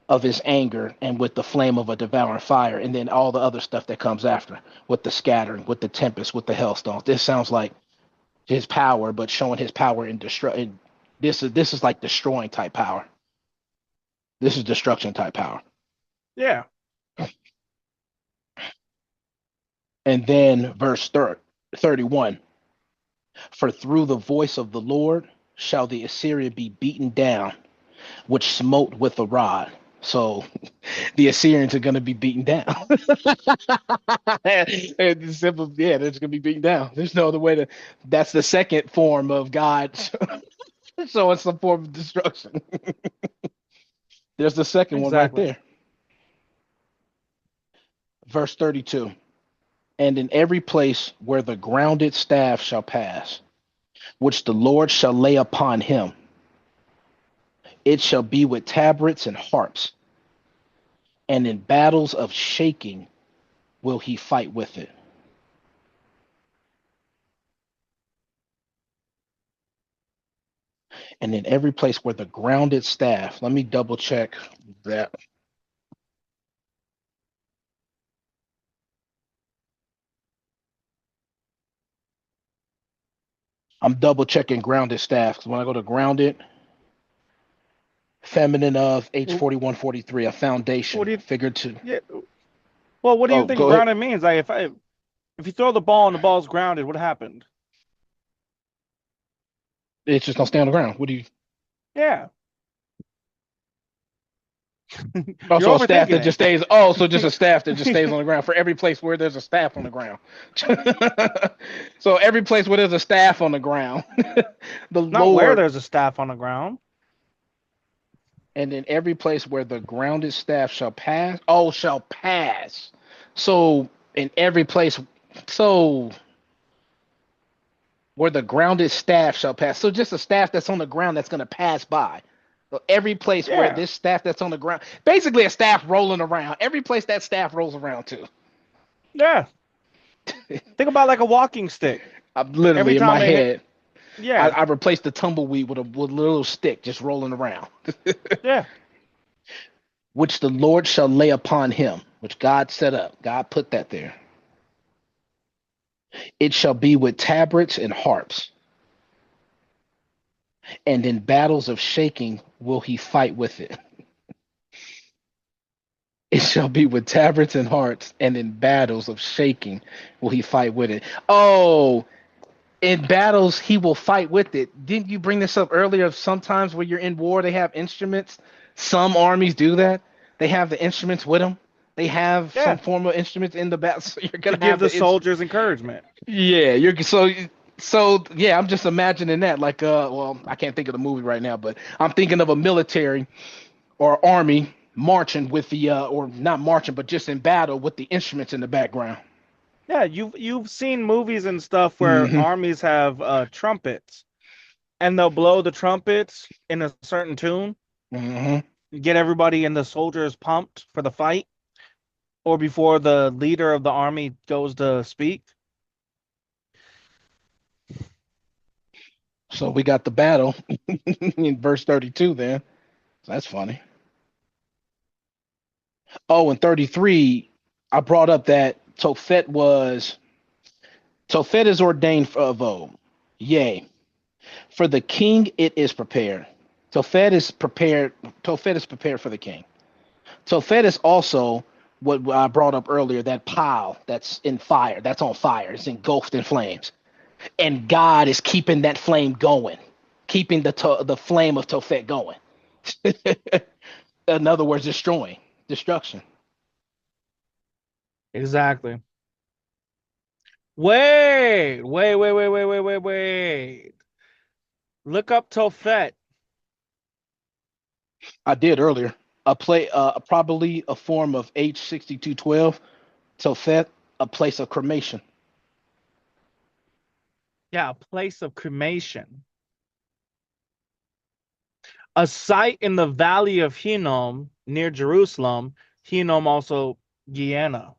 of his anger and with the flame of a devouring fire, and then all the other stuff that comes after with the scattering, with the tempest, with the hailstones. This sounds like his power, but showing his power in destruction. This is like destroying type power. This is destruction type power. Yeah. And then verse 31. For through the voice of the Lord shall the Assyrian be beaten down, which smote with a rod. So the Assyrians are going to be beaten down. And simple, yeah, they're just going to be beaten down. There's no other way to. That's the second form of God showing some form of destruction. There's the second one right Exactly. there. Verse 32. And in every place where the grounded staff shall pass, which the Lord shall lay upon him, it shall be with tabrets and harps, and in battles of shaking will he fight with it. And in every place where the grounded staff, let me double check that. I'm double checking grounded staff because when I go to grounded, feminine of H4143, a What foundation do you figured to. yeah, well, what do you Oh, think go ahead. grounded means? Like if you throw the ball and the ball's grounded, what happened? It's just gonna stay on the ground. What do you? Yeah. You're Also, a staff overthinking that just it. stays. Oh, so just a staff that just stays on the ground for every place where there's a staff on the ground. So every place where there's a staff on the ground, the Not where Lord, there's a staff on the ground. and in every place where the grounded staff shall pass. Oh, shall pass. So in every place, so where the grounded staff shall pass. So just a staff that's on the ground that's going to pass by. So every place where Yeah. this staff that's on the ground, basically a staff rolling around. Every place that staff rolls around to. Yeah. Think about like a walking stick. I'm Every literally in my time it hit, head. yeah, I replaced the tumbleweed with a little stick just rolling around, yeah. which the Lord shall lay upon him, which God set up. God put that there. It shall be with tabrets and harps, and in battles of shaking will he fight with it. It shall be with tabrets and harps, and in battles of shaking will he fight with it. Oh, in battles he will fight with it. Didn't you bring this up earlier? Sometimes when you're in war, they have instruments. Some armies do that. They have the instruments with them. They have some Yeah. form of instruments in the battle. So you're To gonna give have the the instrument. soldiers encouragement. Yeah, you're so yeah. I'm just imagining that. Like, well, I can't think of the movie right now, but I'm thinking of a military or army marching with the or not marching, but just in battle with the instruments in the background. Yeah, you've seen movies and stuff where Hmm. armies have trumpets and they'll blow the trumpets in a certain tune, Hmm. get everybody and the soldiers pumped for the fight, or before the leader of the army goes to speak. So we got the battle in verse 32 then. So that's funny. Oh, and 33, I brought up that Tophet is ordained of old. Yea, for the king it is prepared. Tophet is prepared. Tophet is prepared for the king. Tophet is also what I brought up earlier, that pile that's in fire, that's on fire, it's engulfed in flames. And God is keeping that flame going, keeping the flame of Tophet going. In other words, destruction. Exactly. Wait. Look up Tophet. I did earlier. Probably a form of H6212. Tophet, a place of cremation. Yeah, a place of cremation. A site in the valley of Hinnom near Jerusalem. Hinnom also Guyana.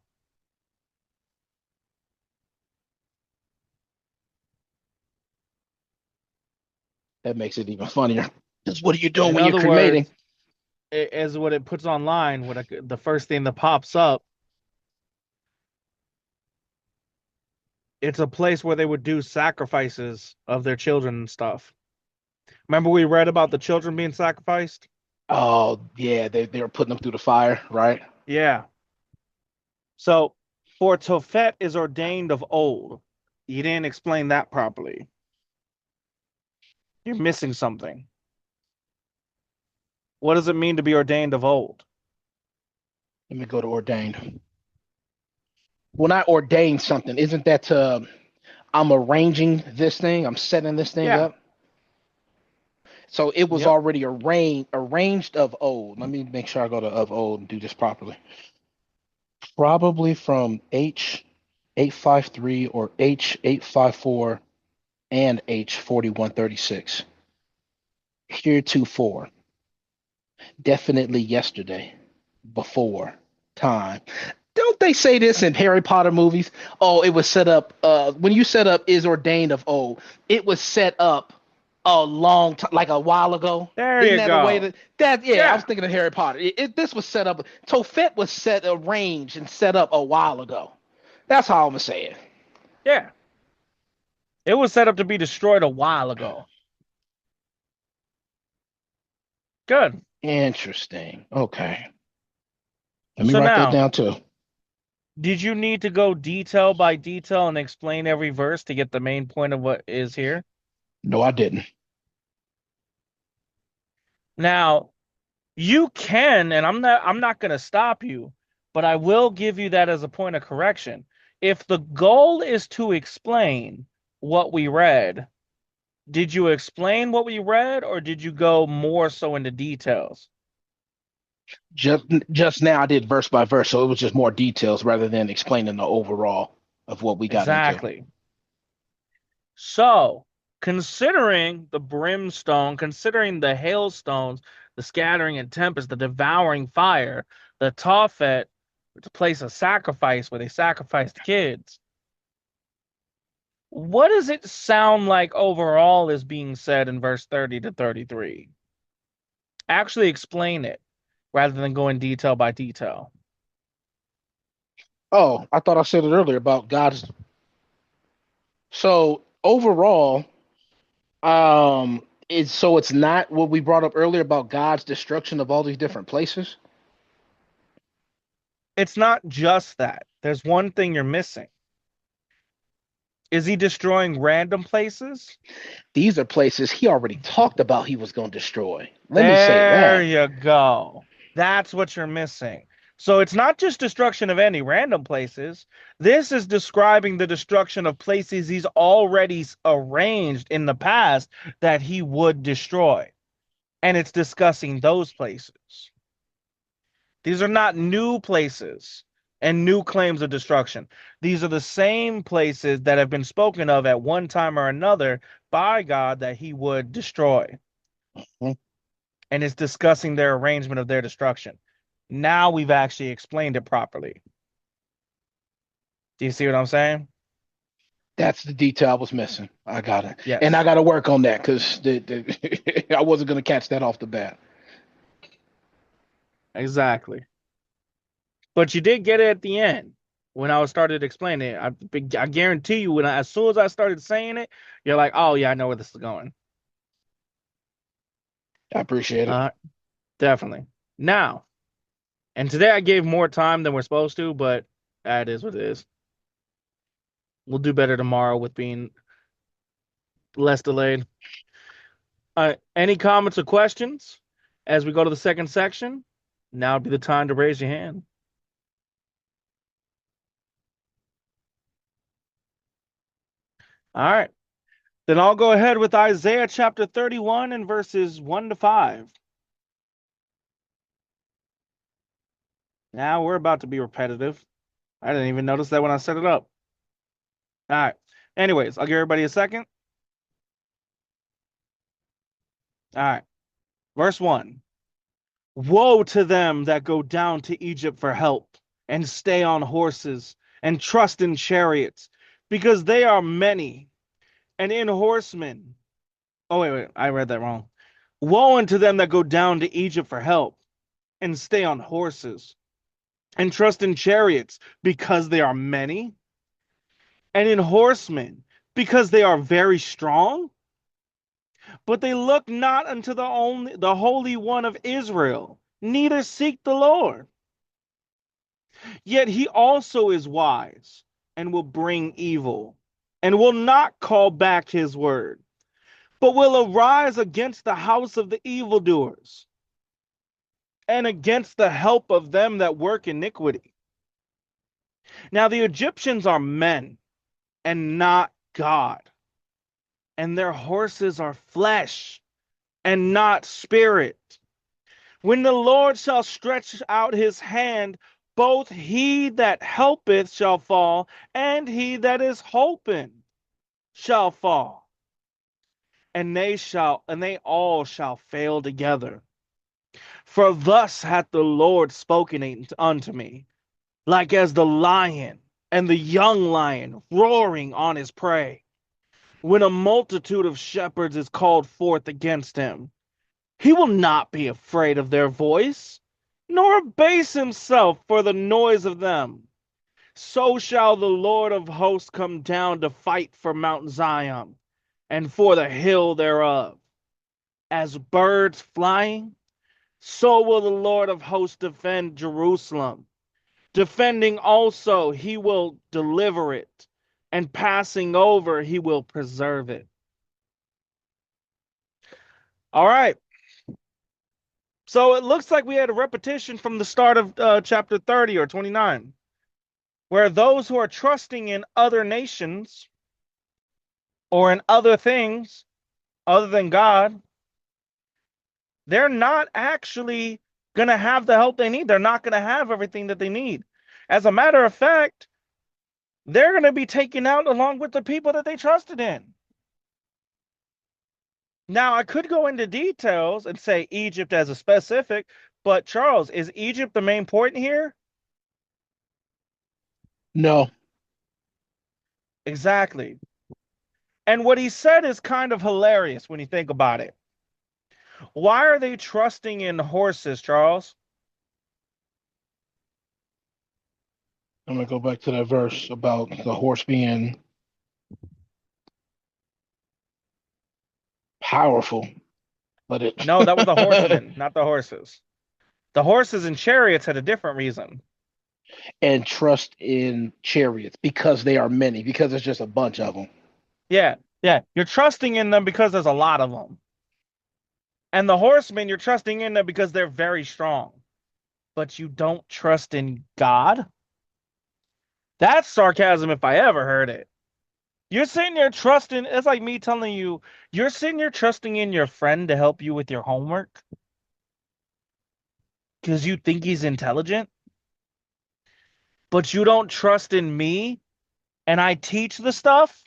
That makes it even funnier. Because what are you doing In when you're other cremating? words, as what it puts online, the first thing that pops up, it's a place where they would do sacrifices of their children and stuff. Remember we read about the children being sacrificed? Oh yeah, they were putting them through the fire, right? Yeah. So, for Tophet is ordained of old. You didn't explain that properly. You're missing something. What does it mean to be ordained of old? Let me go to ordained. When I ordain something, isn't that I'm arranging this thing, I'm setting this thing Yeah. up? So it was Yep. already arranged of old. Let me make sure I go to of old and do this properly. Probably from H853 or H854 and H4136. Heretofore, definitely yesterday, before time. Don't they say this in Harry Potter movies? Oh, it was set up. When you set up is ordained of old, it was set up a long time, like a while ago. There Isn't you that a way go. that? Yeah, I was Yeah. thinking of Harry Potter. This was set up. Tophet was arranged and set up a while ago. That's how I'm gonna say it. Yeah. It was set up to be destroyed a while ago. Good. Interesting. Okay, let me So write that now, down too. did you need to go detail by detail and explain every verse to get the main point of what is here? No, I didn't. Now, You can, and I'm not going to stop you, but I will give you that as a point of correction. If the goal is to explain what we read, did you explain what we read, or did you go more so into details? Just now I did verse by verse, so it was just more details rather than explaining the overall of what we got into. Exactly. So, considering the brimstone, considering the hailstones, the scattering and tempest, the devouring fire, the Tophet, the place of sacrifice where they sacrificed kids, what does it sound like overall is being said in verse 30 to 33? Actually explain it rather than go in detail by detail. Oh, I thought I said it earlier about God's. So overall, it's not what we brought up earlier about God's destruction of all these different places. It's not just that. There's one thing you're missing. Is he destroying random places? These are places he already talked about he was going to destroy. Let me say There that. you go. That's what you're missing. So it's not just destruction of any random places. This is describing the destruction of places he's already arranged in the past that he would destroy. And it's discussing those places. These are not new places and new claims of destruction. These are the same places that have been spoken of at one time or another by God that he would destroy. Hmm. And it's discussing their arrangement of their destruction. Now we've actually explained it properly. Do you see what I'm saying? That's the detail I was missing. I got it, and I Yes, got to work on that because I wasn't going to catch that off the bat. exactly. But you did get it at the end when I was started explaining it. I guarantee you, as soon as I started saying it, you're like, oh yeah, I know where this is going. I appreciate it. Uh, definitely. Now, and today I gave more time than we're supposed to, but that is what it is. We'll do better tomorrow with being less delayed. Any comments or questions as we go to the second section? Now would be the time to raise your hand. All right. Then I'll go ahead with Isaiah chapter 31 and verses 1 to 5. Now we're about to be repetitive. I didn't even notice that when I set it up. All right. Anyways, I'll give everybody a second. All right. Verse 1. Woe to them that go down to Egypt for help, and stay on horses, and trust in chariots, because they are many, and in horsemen. Oh, wait, I read that wrong. Woe unto them that go down to Egypt for help, and stay on horses, and trust in chariots, because they are many, and in horsemen, because they are very strong. But they look not unto the Holy One of Israel, neither seek the Lord. Yet he also is wise, and will bring evil, and will not call back his word, but will arise against the house of the evildoers, and against the help of them that work iniquity. Now the Egyptians are men, and not God, and their horses are flesh, and not spirit. When the Lord shall stretch out his hand, both he that helpeth shall fall, and he that is holpen shall fall. And they all shall fail together. For thus hath the Lord spoken unto me, like as the lion and the young lion roaring on his prey, when a multitude of shepherds is called forth against him. He will not be afraid of their voice, nor abase himself for the noise of them. So shall the Lord of hosts come down to fight for Mount Zion, and for the hill thereof. As birds flying, so will the Lord of hosts defend Jerusalem. Defending also, he will deliver it, and passing over, he will preserve it. All right. So it looks like we had a repetition from the start of chapter 30 or 29, where those who are trusting in other nations or in other things other than God, they're not actually going to have the help they need. They're not going to have everything that they need. As a matter of fact, they're going to be taken out along with the people that they trusted in. Now, I could go into details and say Egypt as a specific, but Charles, is Egypt the main point here? No. Exactly. And what he said is kind of hilarious when you think about it. Why are they trusting in horses, Charles? I'm going to go back to that verse about the horse being powerful, but it No, that was the horsemen, not the horses. The horses and chariots had a different reason. and trust in chariots because they are many, because there's just a bunch of them. Yeah, yeah. You're trusting in them because there's a lot of them. And the horsemen, you're trusting in them because they're very strong. But you don't trust in God? That's sarcasm if I ever heard it. You're sitting there trusting, it's like me telling you, you're sitting there trusting in your friend to help you with your homework because you think he's intelligent, but you don't trust in me and I teach the stuff?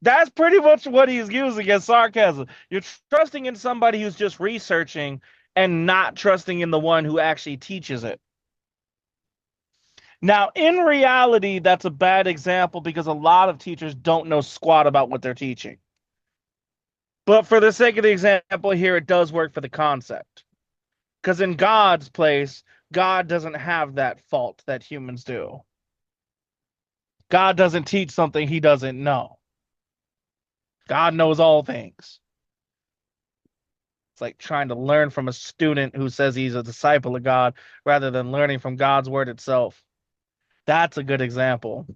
That's pretty much what he's using as sarcasm. You're trusting in somebody who's just researching and not trusting in the one who actually teaches it. Now, in reality, that's a bad example because a lot of teachers don't know squat about what they're teaching. But for the sake of the example here, it does work for the concept. Because in God's place, God doesn't have that fault that humans do. God doesn't teach something he doesn't know. God knows all things. It's like trying to learn from a student who says he's a disciple of God rather than learning from God's word itself. That's a good example.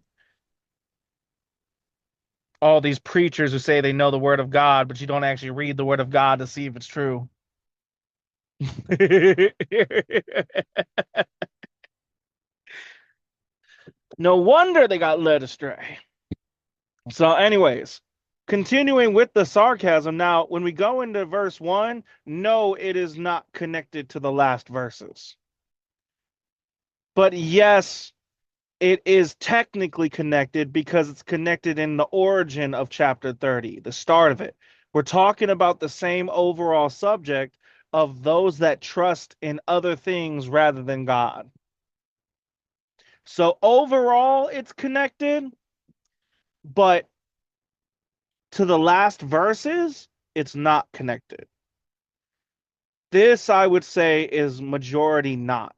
All these preachers who say they know the word of God, but you don't actually read the word of God to see if it's true. No wonder they got led astray. So, anyways, continuing with the sarcasm. Now, when we go into verse 1, no, it is not connected to the last verses. But yes, it is technically connected because it's connected in the origin of chapter 30, the start of it. We're talking about the same overall subject of those that trust in other things rather than God. So overall, it's connected, but to the last verses, it's not connected. This, I would say, is majority not.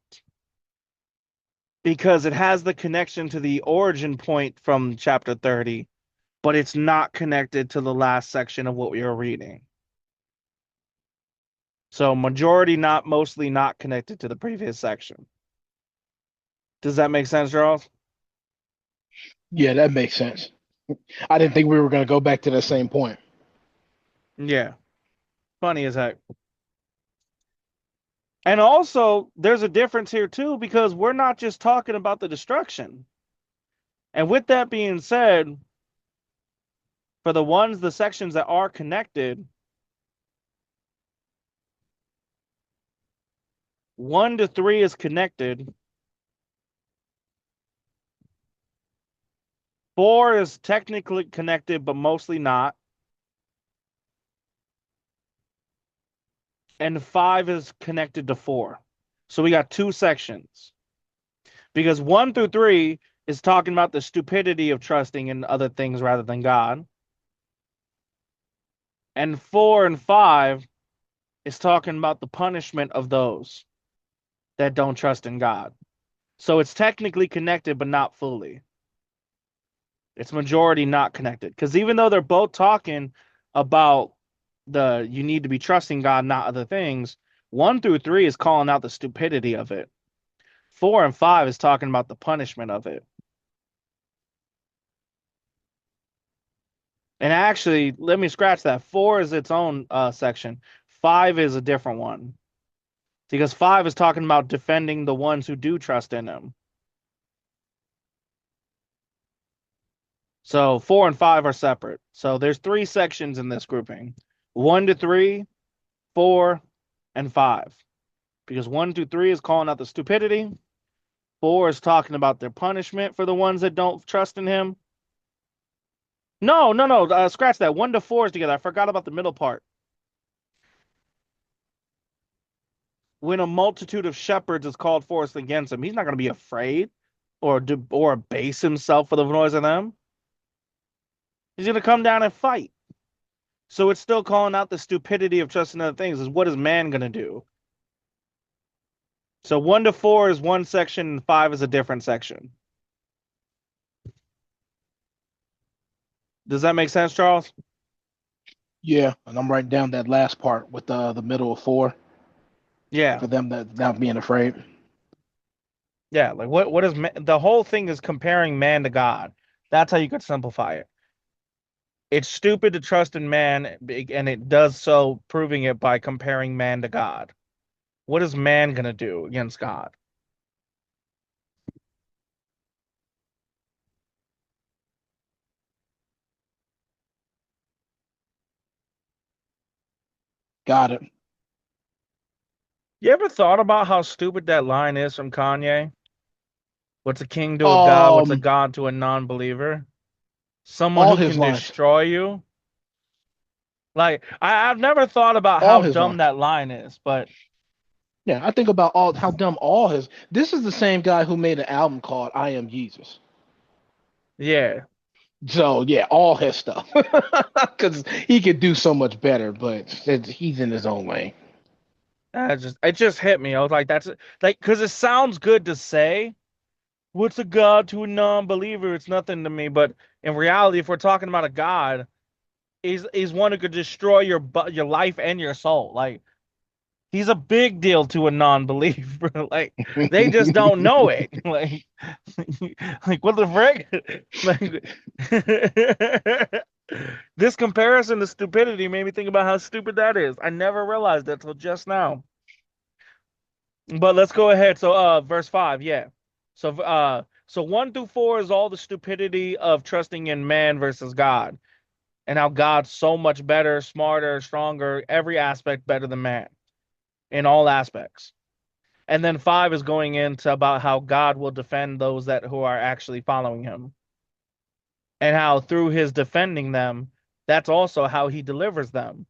Because it has the connection to the origin point from chapter 30, but it's not connected to the last section of what we are reading. So majority not, mostly not connected to the previous section. Does that make sense, Charles? Yeah, that makes sense. I didn't think we were going to go back to that same point. Yeah. Funny as heck. And also, there's a difference here too, because we're not just talking about the destruction. And with that being said, for the sections that are connected, 1 to 3 is connected. 4 is technically connected, but mostly not. And 5 is connected to 4. So we got 2 sections. Because 1 through 3 is talking about the stupidity of trusting in other things rather than God. And 4 and 5 is talking about the punishment of those that don't trust in God. So it's technically connected, but not fully. It's majority not connected. Because even though they're both talking about you need to be trusting God, not other things, 1 through 3 is calling out the stupidity of it. 4 and 5 is talking about the punishment of it. And actually, let me scratch that. 4 is its own section. 5 is a different one. Because 5 is talking about defending the ones who do trust in him. So 4 and 5 are separate. So there's 3 sections in this grouping. 1 to 3, 4, and 5. Because 1 through 3 is calling out the stupidity. 4 is talking about their punishment for the ones that don't trust in him. No. Scratch that. 1 to 4 is together. I forgot about the middle part. When a multitude of shepherds is called forth against him, he's not going to be afraid or abase himself for the noise of them. He's going to come down and fight. So it's still calling out the stupidity of trusting other things. Is what is man going to do? So 1 to 4 is one section, and 5 is a different section. Does that make sense, Charles? Yeah, and I'm writing down that last part with the middle of 4. Yeah. For them that not being afraid. Yeah, like what is the whole thing is comparing man to God. That's how you could simplify it. It's stupid to trust in man, and it does so, proving it by comparing man to God. What is man going to do against God? Got it. You ever thought about how stupid that line is from Kanye? What's a king to a god? What's a god to a non-believer? Someone all who his can lines. destroy you? Like, I've never thought about All how his dumb lines. that line is, but Yeah, I think about all how dumb all his. This is the same guy who made an album called "I Am Jesus." yeah. So yeah, all his stuff, because he could do so much better, but he's in his own lane. It just hit me. I was like, that's like, because it sounds good to say, what's a god to a non-believer? It's nothing to me. But in reality, if we're talking about a god, he's one who could destroy your life and your soul. Like, he's a big deal to a non-believer. Like, they just don't know it. Like, like what the frick? Like, this comparison to stupidity made me think about how stupid that is. I never realized that till just now. But let's go ahead. So verse 5, yeah. So 1 through 4 is all the stupidity of trusting in man versus God. And how God's so much better, smarter, stronger, every aspect better than man in all aspects. And then 5 is going into about how God will defend those that who are actually following him. And how through his defending them, that's also how he delivers them.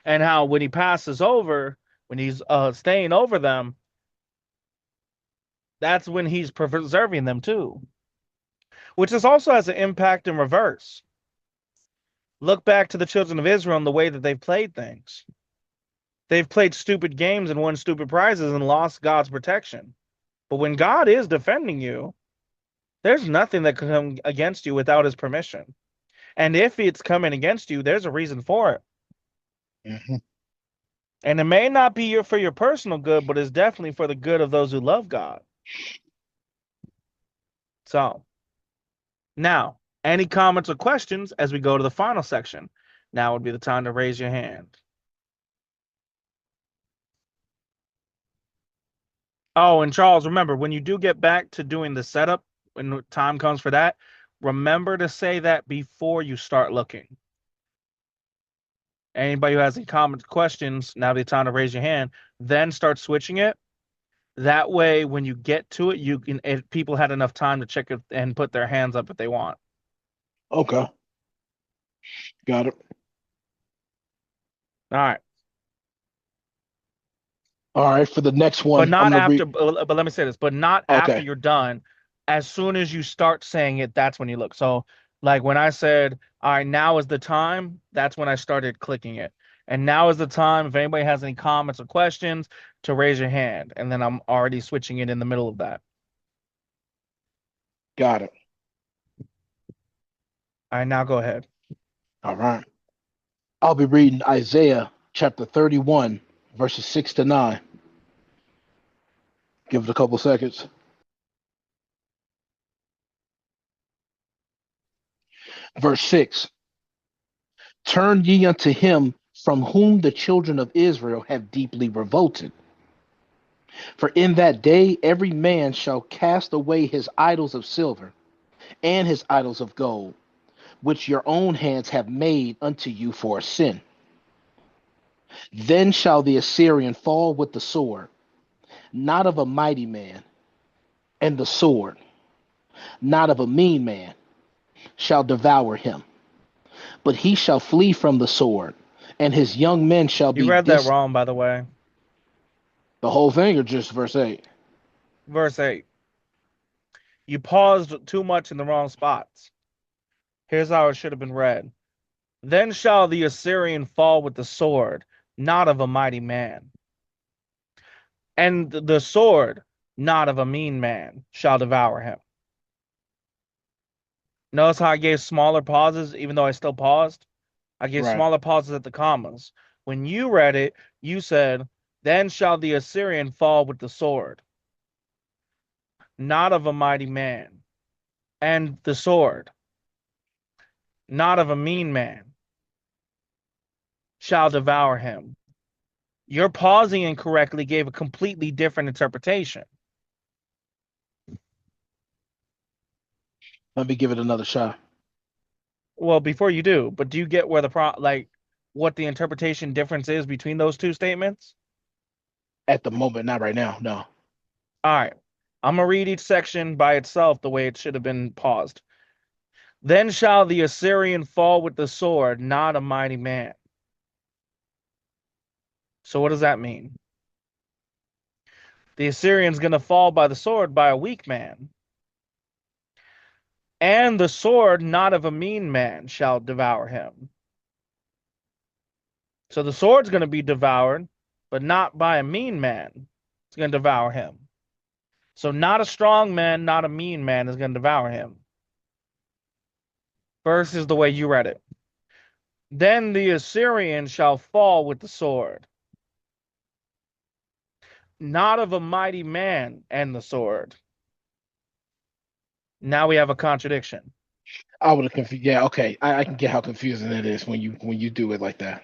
And how when he passes over, when he's staying over them, that's when he's preserving them too, which is also has an impact in reverse. Look back to the children of Israel and the way that they've played things. They've played stupid games and won stupid prizes and lost God's protection. But when God is defending you, there's nothing that can come against you without his permission. And if it's coming against you, there's a reason for it. Mm-hmm. And it may not be for your personal good, but it's definitely for the good of those who love God. So, now, any comments or questions as we go to the final section? Now would be the time to raise your hand. Oh, and Charles, remember, when you do get back to doing the setup, when the time comes for that, remember to say that before you start looking. Anybody who has any comments, questions, now be the time to raise your hand, then start switching it. That way, when you get to it, you can, if people had enough time to check it and put their hands up if they want. Okay, got it. All right. All right, for the next But one, I'm not gonna after, read. but let me say this, but not after Okay, you're done. As soon as you start saying it, that's when you look. So, like when I said, all right, now is the time, that's when I started clicking it. And now is the time, if anybody has any comments or questions, to raise your hand. And then I'm already switching it in the middle of that. got it. All right, now go ahead. All right. I'll be reading Isaiah chapter 31, verses 6 to 9. Give it a couple seconds. Verse 6. Turn ye unto him from whom the children of Israel have deeply revolted. For in that day every man shall cast away his idols of silver and his idols of gold, which your own hands have made unto you for a sin. Then shall the Assyrian fall with the sword, not of a mighty man, and the sword, not of a mean man, shall devour him. But he shall flee from the sword, and his young men shall You be read that wrong, by the way. The whole thing, or just verse 8? Verse 8. You paused too much in the wrong spots. Here's how it should have been read. Then shall the Assyrian fall with the sword, not of a mighty man. And the sword, not of a mean man, shall devour him. Notice how I gave smaller pauses, even though I still paused? I gave Right. smaller pauses at the commas. When you read it, you said, then shall the Assyrian fall with the sword, not of a mighty man, and the sword, not of a mean man, shall devour him. Your pausing incorrectly gave a completely different interpretation. Let me give it another shot. Well, before you do, but do you get where what the interpretation difference is between those two statements? At the moment, not right now. No. All right. I'm going to read each section by itself the way it should have been paused. Then shall the Assyrian fall with the sword, not a mighty man. So what does that mean? The Assyrian's going to fall by the sword by a weak man. And the sword, not of a mean man, shall devour him. So the sword's going to be devoured, but not by a mean man. It's going to devour him. So not a strong man, not a mean man is going to devour him. First is the way you read it. Then the Assyrian shall fall with the sword, not of a mighty man and the sword. Now we have a contradiction. I would have confused. Yeah, okay. I can get how confusing it is when you do it like that.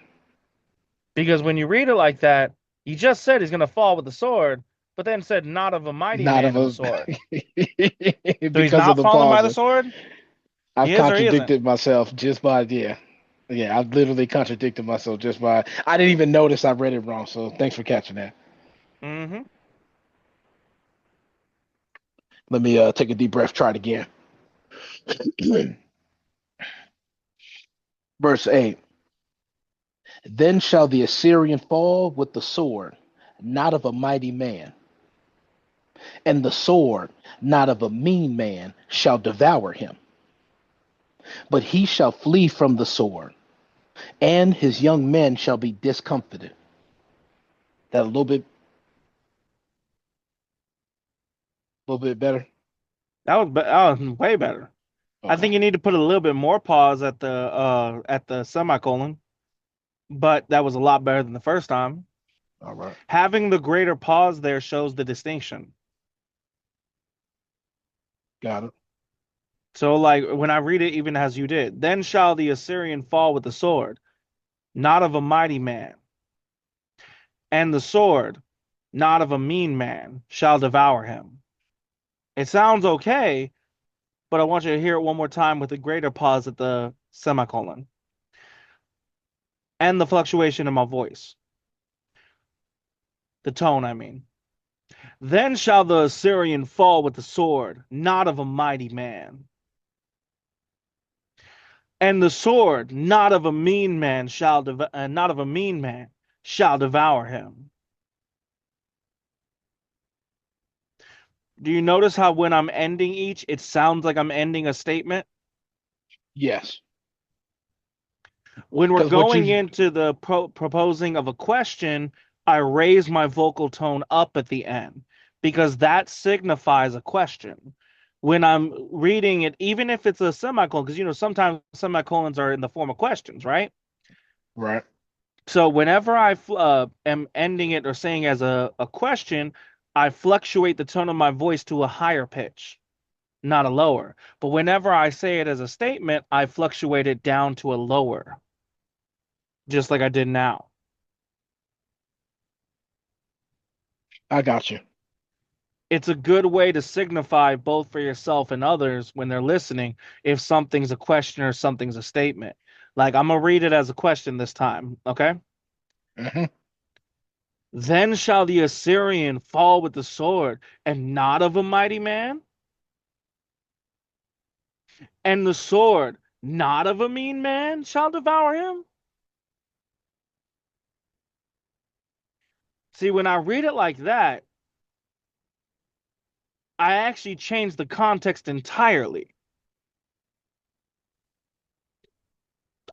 Because when you read it like that, you just said he's going to fall with the sword, but then said not of a mighty Not man of and the a sword. So he's because of not the falling by the pauses. sword? I've He is or he isn't? contradicted myself just by yeah. I've literally contradicted myself just by. I didn't even notice I read it wrong. So thanks for catching that. Mm-hmm. Let me take a deep breath. Try it again. Verse 8. Then shall the Assyrian fall with the sword, not of a mighty man, and the sword, not of a mean man, shall devour him. But he shall flee from the sword, and his young men shall be discomfited. That a little bit better. That was way better. I Okay. think you need to put a little bit more pause at the semicolon, but that was a lot better than the first time. All right. Having the greater pause there shows the distinction. Got it. So, like when I read it, even as you did, then shall the Assyrian fall with the sword, not of a mighty man, and the sword, not of a mean man, shall devour him. It sounds okay, but I want you to hear it one more time with a greater pause at the semicolon and the fluctuation in my voice. The tone, I mean. Then shall the Assyrian fall with the sword, not of a mighty man. And the sword, not of a mean man, shall devour him. Do you notice how when I'm ending each, it sounds like I'm ending a statement? Yes. When we're Because what going you into the proposing of a question, I raise my vocal tone up at the end because that signifies a question. When I'm reading it, even if it's a semicolon, because sometimes semicolons are in the form of questions, right? right. So whenever I am ending it or saying as a question, I fluctuate the tone of my voice to a higher pitch, not a lower. But whenever I say it as a statement, I fluctuate it down to a lower. just like I did now. I got you. It's a good way to signify both for yourself and others when they're listening if something's a question or something's a statement. Like I'm gonna read it as a question this time, okay? Hmm. Then shall the Assyrian fall with the sword, and not of a mighty man, and the sword not of a mean man shall devour him. See, when I read it like that, I actually change the context entirely.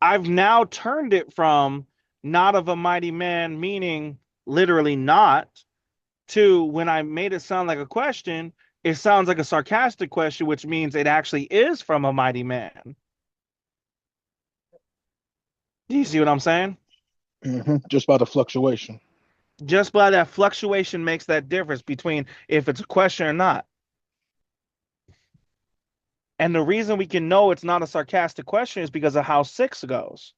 I've now turned it from not of a mighty man, meaning literally not, to when I made it sound like a question, it sounds like a sarcastic question, which means it actually is from a mighty man. Do you see what I'm saying? Just by the fluctuation. Just by that fluctuation makes that difference between if it's a question or not. And the reason we can know it's not a sarcastic question is because of how 6 goes.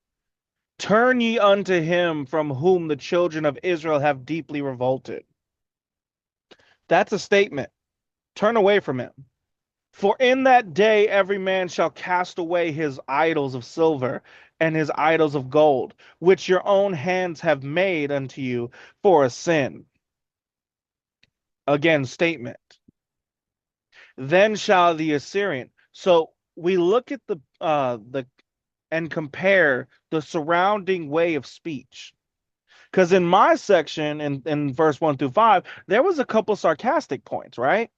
Turn ye unto him from whom the children of Israel have deeply revolted. That's a statement. Turn away from him. For in that day every man shall cast away his idols of silver and his idols of gold, which your own hands have made unto you for a sin. Again, statement. Then shall the Assyrian. So we look at the and compare the surrounding way of speech. Because in my section in verse 1 through 5, there was a couple sarcastic points, right?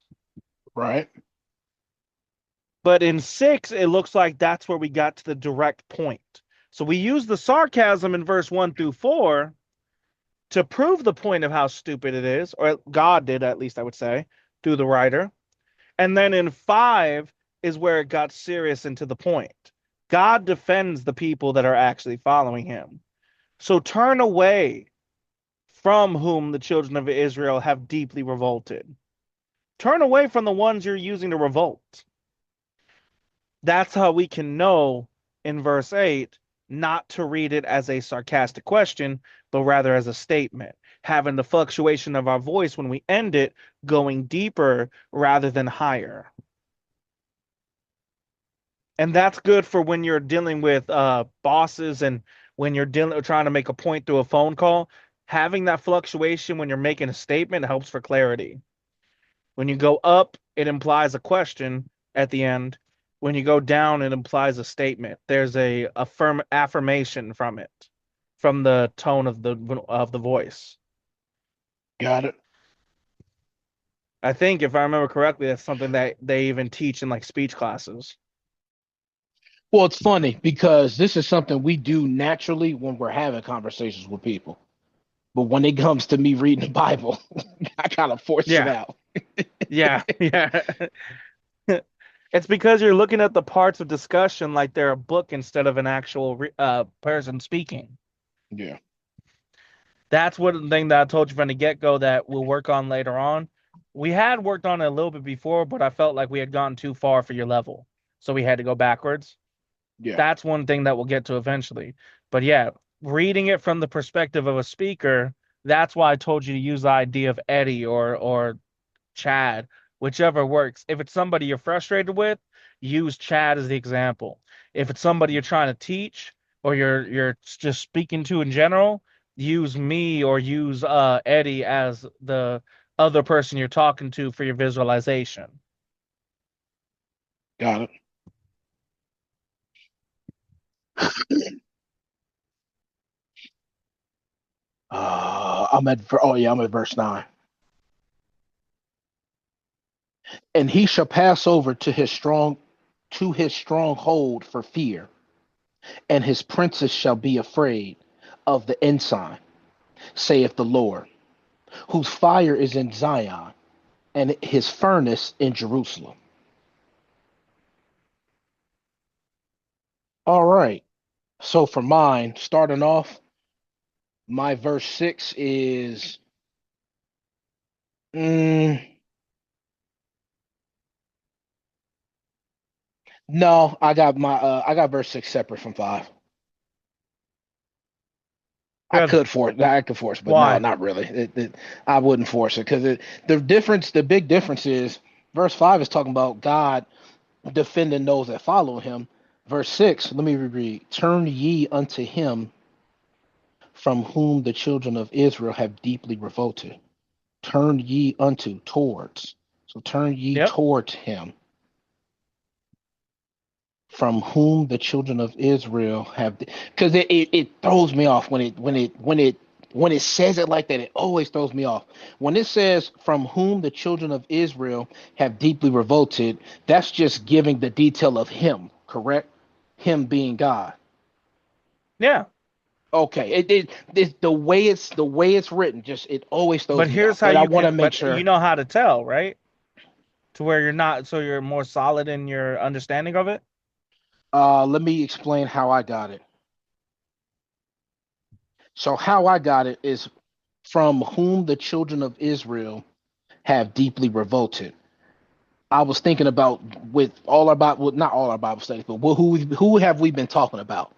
Right. But in 6, it looks like that's where we got to the direct point. So we use the sarcasm in verse 1 through 4 to prove the point of how stupid it is, or God did, at least I would say, through the writer. And then in 5 is where it got serious and to the point. God defends the people that are actually following him. So turn away from whom the children of Israel have deeply revolted. Turn away from the ones you're using to revolt. That's how we can know in verse 8 not to read it as a sarcastic question, but rather as a statement, having the fluctuation of our voice when we end it going deeper rather than higher. And that's good for when you're dealing with bosses and when you're trying to make a point through a phone call. Having that fluctuation when you're making a statement helps for clarity. When you go up, it implies a question at the end. When you go down, it implies a statement. There's a affirmation from it, from the tone of the voice. Got it. I think if I remember correctly, that's something that they even teach in like speech classes. Well, it's funny because this is something we do naturally when we're having conversations with people. But when it comes to me reading the Bible, I kind of force it Yeah, out. yeah, yeah. It's because you're looking at the parts of discussion like they're a book instead of an actual person speaking. Yeah. That's one thing that I told you from the get-go that we'll work on later on. We had worked on it a little bit before, but I felt like we had gone too far for your level. So we had to go backwards. Yeah. That's one thing that we'll get to eventually. But yeah, reading it from the perspective of a speaker, that's why I told you to use the idea of Eddie or Chad, whichever works. If it's somebody you're frustrated with, use Chad as the example. If it's somebody you're trying to teach or you're just speaking to in general, use me or use Eddie as the other person you're talking to for your visualization. Got it. I'm at verse 9. And he shall pass over to his stronghold for fear, and his princes shall be afraid of the ensign, saith the Lord, whose fire is in Zion, and his furnace in Jerusalem. All right. So for mine, starting off, my verse 6 is mm, no, I got verse 6 separate from 5. I Good. could force. I could force, but no, Why? not really. I wouldn't force it because the big difference is verse 5 is talking about God defending those that follow Him. Verse 6, let me reread: Turn ye unto Him from whom the children of Israel have deeply revolted. Turn ye unto towards. So turn ye Yep. towards Him from whom the children of Israel have, because it throws me off when it says it like that. It always throws me off when it says from whom the children of Israel have deeply revolted. That's just giving the detail of Him, correct? Him being God. Yeah. Okay, it the way it's written, just it always throws But me off. here's how But I you want to can, make but you sure. know how to tell, right? To where you're not, so you're more solid in your understanding of it. Let me explain how I got it. So how I got it is from whom the children of Israel have deeply revolted. I was thinking about with all our Bible, well, not all our Bible studies, but who have we been talking about?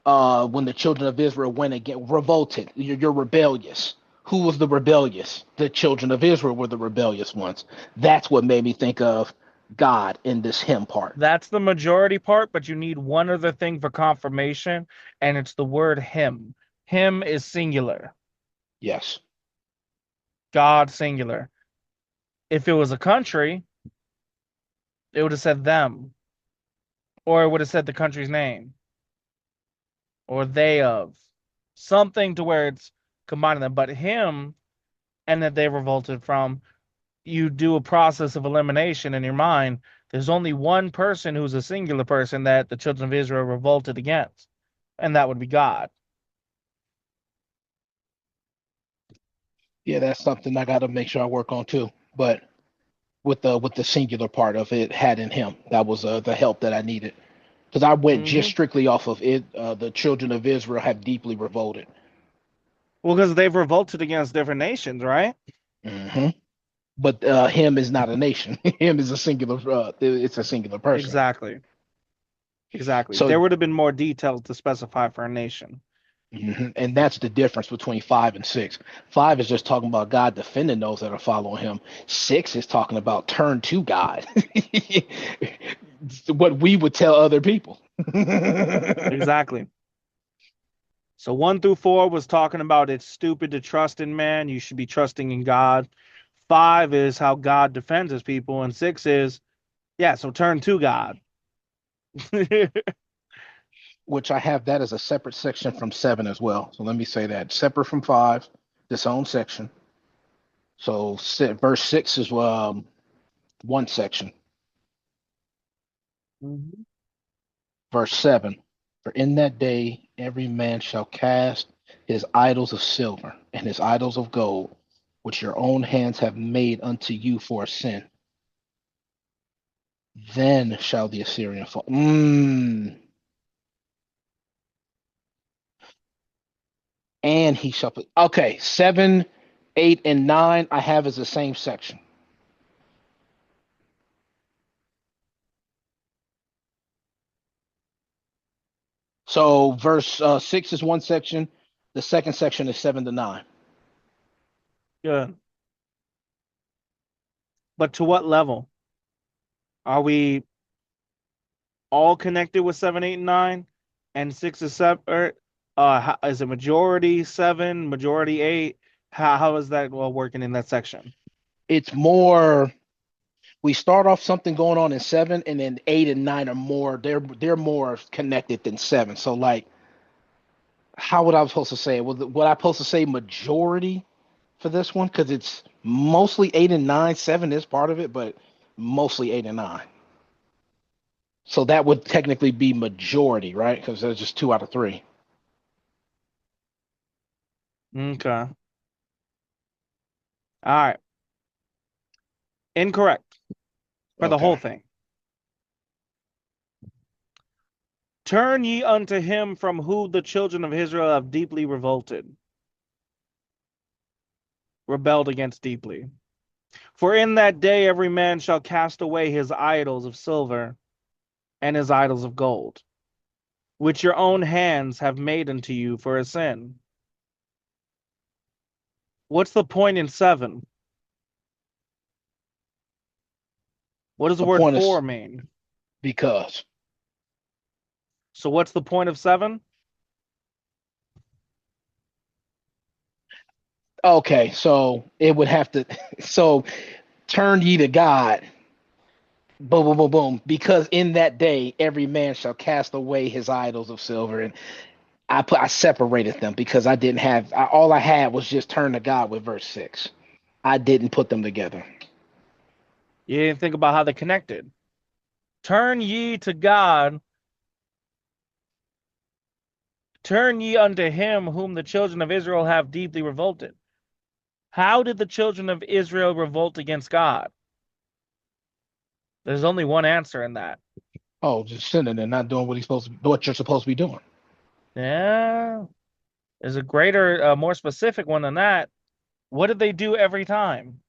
When the children of Israel went and get revolted, you're rebellious. Who was the rebellious? The children of Israel were the rebellious ones. That's what made me think of God in this hymn part. That's the majority part, but you need one other thing for confirmation, and it's the word him. Him is singular, Yes. God singular. If it was a country, it would have said them, or it would have said the country's name, or they of something to where it's combining them. But him and that they revolted from, you do a process of elimination in your mind. There's only one person who's a singular person that the children of Israel revolted against, and that would be God. Yeah, that's something I got to make sure I work on too. But with the singular part of it had in him, that was the help that I needed because I went just Mm-hmm. strictly off of it. The children of Israel have deeply revolted. Well, because they've revolted against different nations, right? Hmm. But him is not a nation. Him is a singular. It's a singular person. Exactly. Exactly. So, There would have been more details to specify for a nation. and that's the difference between 5 and 6. 5 is just talking about God defending those that are following Him. 6 is talking about turn to God. What we would tell other people. Exactly. So 1 through 4 was talking about it's stupid to trust in man. You should be trusting in God. 5 is how God defends his people. And 6 is, yeah, so turn to God. Which I have that as a separate section from 7 as well. So let me say that separate from 5, this own section. So verse 6 is one section. Mhm. Verse 7, for in that day every man shall cast his idols of silver and his idols of gold, which your own hands have made unto you for a sin. Then shall the Assyrian fall. And he shall put, okay, 7, 8, and 9 I have as the same section. So verse 6 is one section. The second section is 7 to 9. Good. But to what level? Are we all connected with 7, 8, and 9? And 6 is separate? Is it majority 7, majority 8? How is that all working in that section? It's more, we start off something going on in 7, and then 8 and 9 are more, they're more connected than 7. So like, how would I supposed to say it? Would I supposed to say majority for this one? Because it's mostly 8 and 9. 7 is part of it, but mostly 8 and 9. So that would technically be majority, right? Because there's just 2 out of 3. Okay. All right. Incorrect for the whole Okay. thing. Turn ye unto him from whom the children of Israel have deeply revolted, rebelled against deeply. For in that day every man shall cast away his idols of silver and his idols of gold, which your own hands have made unto you for a sin. What's the point in 7? What does the The word point for is mean? because. So what's the point of 7? Okay, so it would have to. So turn ye to God. Boom, boom, boom, boom. Because in that day, every man shall cast away his idols of silver, and I separated them because I didn't have all I had was just turn to God with verse 6. I didn't put them together. You didn't think about how they're connected. Turn ye to God. Turn ye unto him whom the children of Israel have deeply revolted. How did the children of Israel revolt against God? There's only one answer in that. Oh, just sinning and not doing what you're supposed to be doing. Yeah, there's a greater, more specific one than that. What did they do every time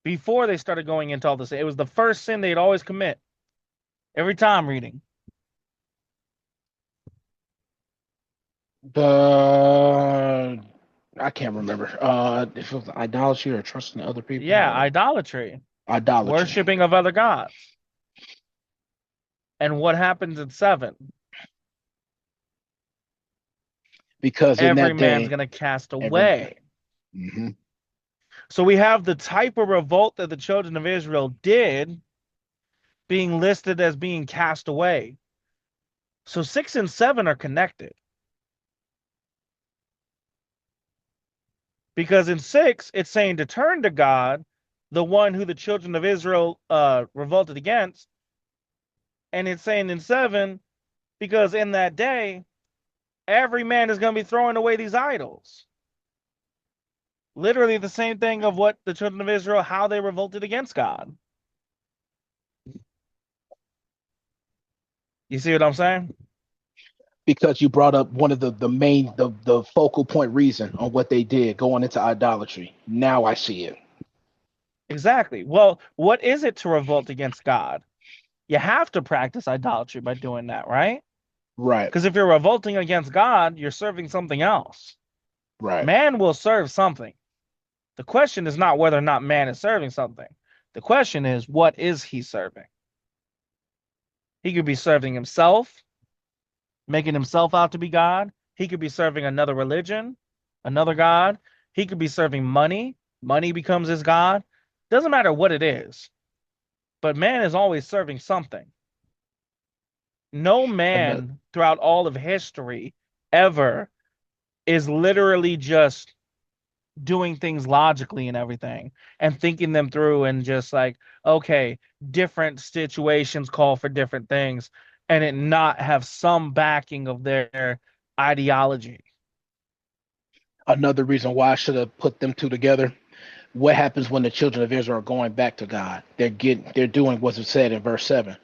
before they started going into all this? It was the first sin they'd always commit every time reading. The I can't remember. If it was idolatry or trusting other people Yeah, or idolatry, idolatry. worshiping of other gods. And what happens at 7? Because in Every that man's day, going to cast every away. hmm So we have the type of revolt that the children of Israel did being listed as being cast away. So 6 and 7 are connected. Because in 6, it's saying to turn to God, the one who the children of Israel revolted against. And it's saying in 7, because in that day, every man is going to be throwing away these idols. Literally the same thing of what the children of Israel, how they revolted against God. You see what I'm saying? because you brought up one of the main the focal point reason on what they did going into idolatry. Now I see it. Exactly. Well, what is it to revolt against God? You have to practice idolatry by doing that, right? Right, Because if you're revolting against God, you're serving something else. right. Man will serve something. The question is not whether or not man is serving something. The question is, what is he serving? He could be serving himself, making himself out to be God. He could be serving another religion, another God. He could be serving money. Money becomes his God. Doesn't matter what it is, but man is always serving something. No Another, man throughout all of history ever is literally just doing things logically and everything and thinking them through and just like, okay, different situations call for different things and it not have some backing of their ideology. another reason why I should have put them two together. What happens when the children of Israel are going back to God? They're doing what's said in verse 7.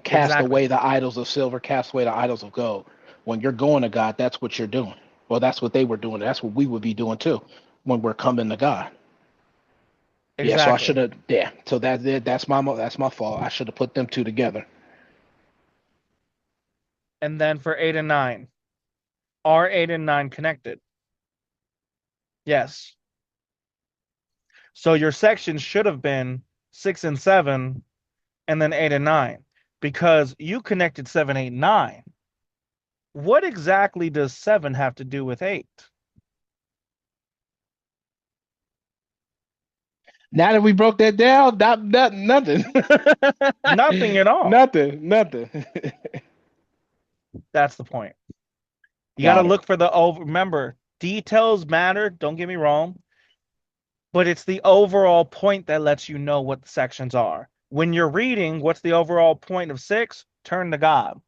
Cast Exactly. away the idols of silver, cast away the idols of gold. When you're going to God, that's what you're doing. Well, that's what they were doing. That's what we would be doing too when we're coming to God. Yeah, so I should Exactly. have. Yeah, so that's my fault. I should have put them two together. And then for 8 and 9, are 8 and 9 connected? Yes. So your section should have been 6 and 7 and then 8 and 9 because you connected 7, 8, 9. What exactly does 7 have to do with 8? Now that we broke that down, nothing, Nothing at all. nothing. That's the point. You got to Got it. look for remember, details matter, don't get me wrong, but it's the overall point that lets you know what the sections are. When you're reading, what's the overall point of 6? Turn to God.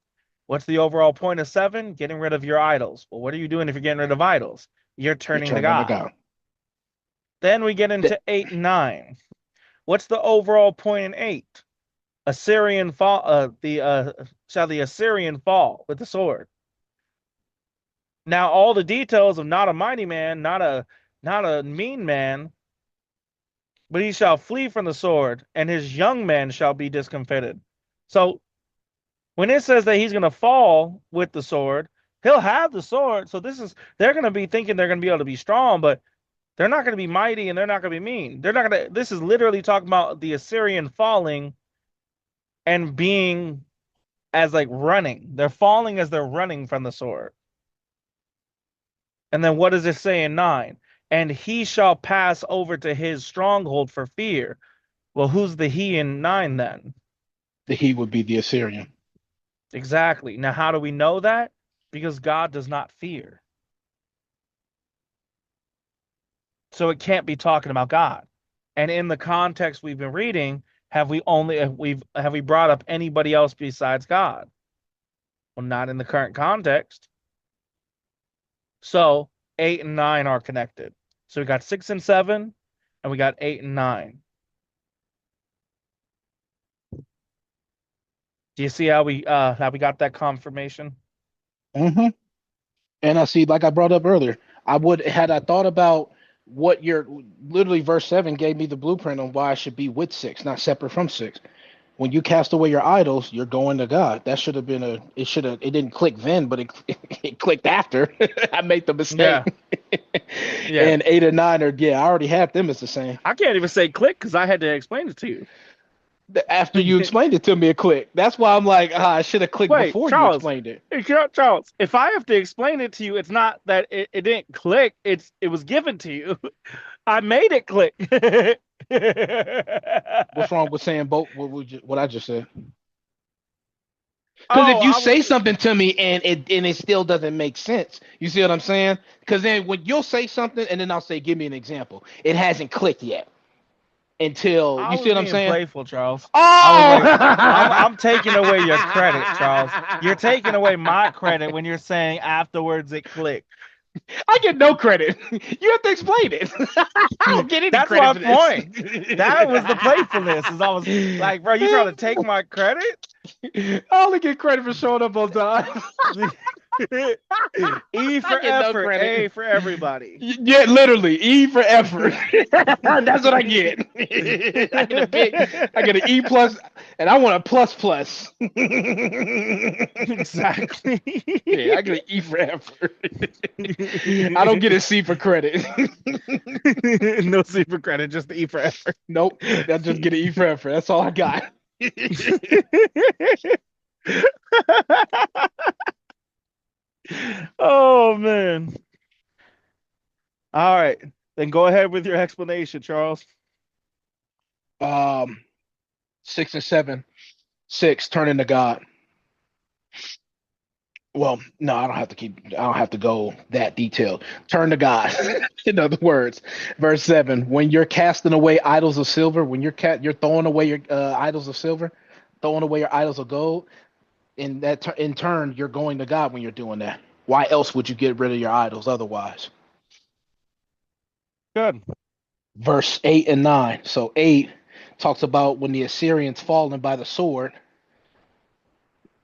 What's the overall point of 7? Getting rid of your idols. Well, what are you doing if you're getting rid of idols? You're You're turning to turning to God. God. Then we get into 8 and 9. What's the overall point in 8? Assyrian fall, shall the Assyrian fall with the sword. Now all the details of not a mighty man, not a mean man, but he shall flee from the sword, and his young men shall be discomfited. So when it says that he's going to fall with the sword, he'll have the sword. So they're going to be thinking they're going to be able to be strong, but They're not going to be mighty and they're not going to be mean. They're not going to. This is literally talking about the Assyrian falling and being as like running. They're falling as they're running from the sword. And then what does it say in 9? And he shall pass over to his stronghold for fear. Well, who's the he in 9 then? The he would be the Assyrian. Exactly. Now, how do we know that? Because God does not fear. So it can't be talking about God. And in the context we've been reading, have we brought up anybody else besides God? Well, not in the current context. So 8 and 9 are connected. So we got 6 and 7, and we got 8 and 9. Do you see how we got that confirmation? Mm-hmm. And I see, like I brought up earlier, had I thought about what your literally verse 7 gave me the blueprint on why I should be with 6, not separate from 6. When you cast away your idols, you're going to God. That should have been it didn't click then, but it clicked after. I made the mistake. Yeah. And 8 and 9 are, I already had them as the same. I can't even say click because I had to explain it to you. After you explained it to me, it clicked. That's why I'm like, I should have clicked before Charles, you explained it. Charles, if I have to explain it to you, it's not that it didn't click. It was given to you. I made it click. What's wrong with saying both? What I just said? Because if you say something to me and it still doesn't make sense, you see what I'm saying? Because then when you'll say something and then I'll say, give me an example. It hasn't clicked yet. Until you see what I'm saying? Playful, Charles. Oh, I'm taking away your credit, Charles. You're taking away my credit when you're saying afterwards it clicked. I get no credit. You have to explain it. I don't get any That's credit. That's my point. That was the playfulness. Is I was like, bro, you trying to take my credit? I only get credit for showing up on time. E for effort, no A for everybody. Yeah, literally E for effort. That's what I get. I get an E plus, and I want a plus plus. Exactly. Yeah, I get an E for effort. I don't get a C for credit. No C for credit, just the E for effort. Nope, I just get an E for effort. That's all I got. Oh man. All right. Then go ahead with your explanation, Charles. 6 and 7. 6, turn into God. Well, no, I don't have to go that detailed. Turn to God. In other words, verse 7, when you're casting away idols of silver, when you're throwing away your idols of silver, throwing away your idols of gold, in turn, you're going to God when you're doing that. Why else would you get rid of your idols otherwise? Good. Verse 8 and 9. So 8 talks about when the Assyrians fallen by the sword.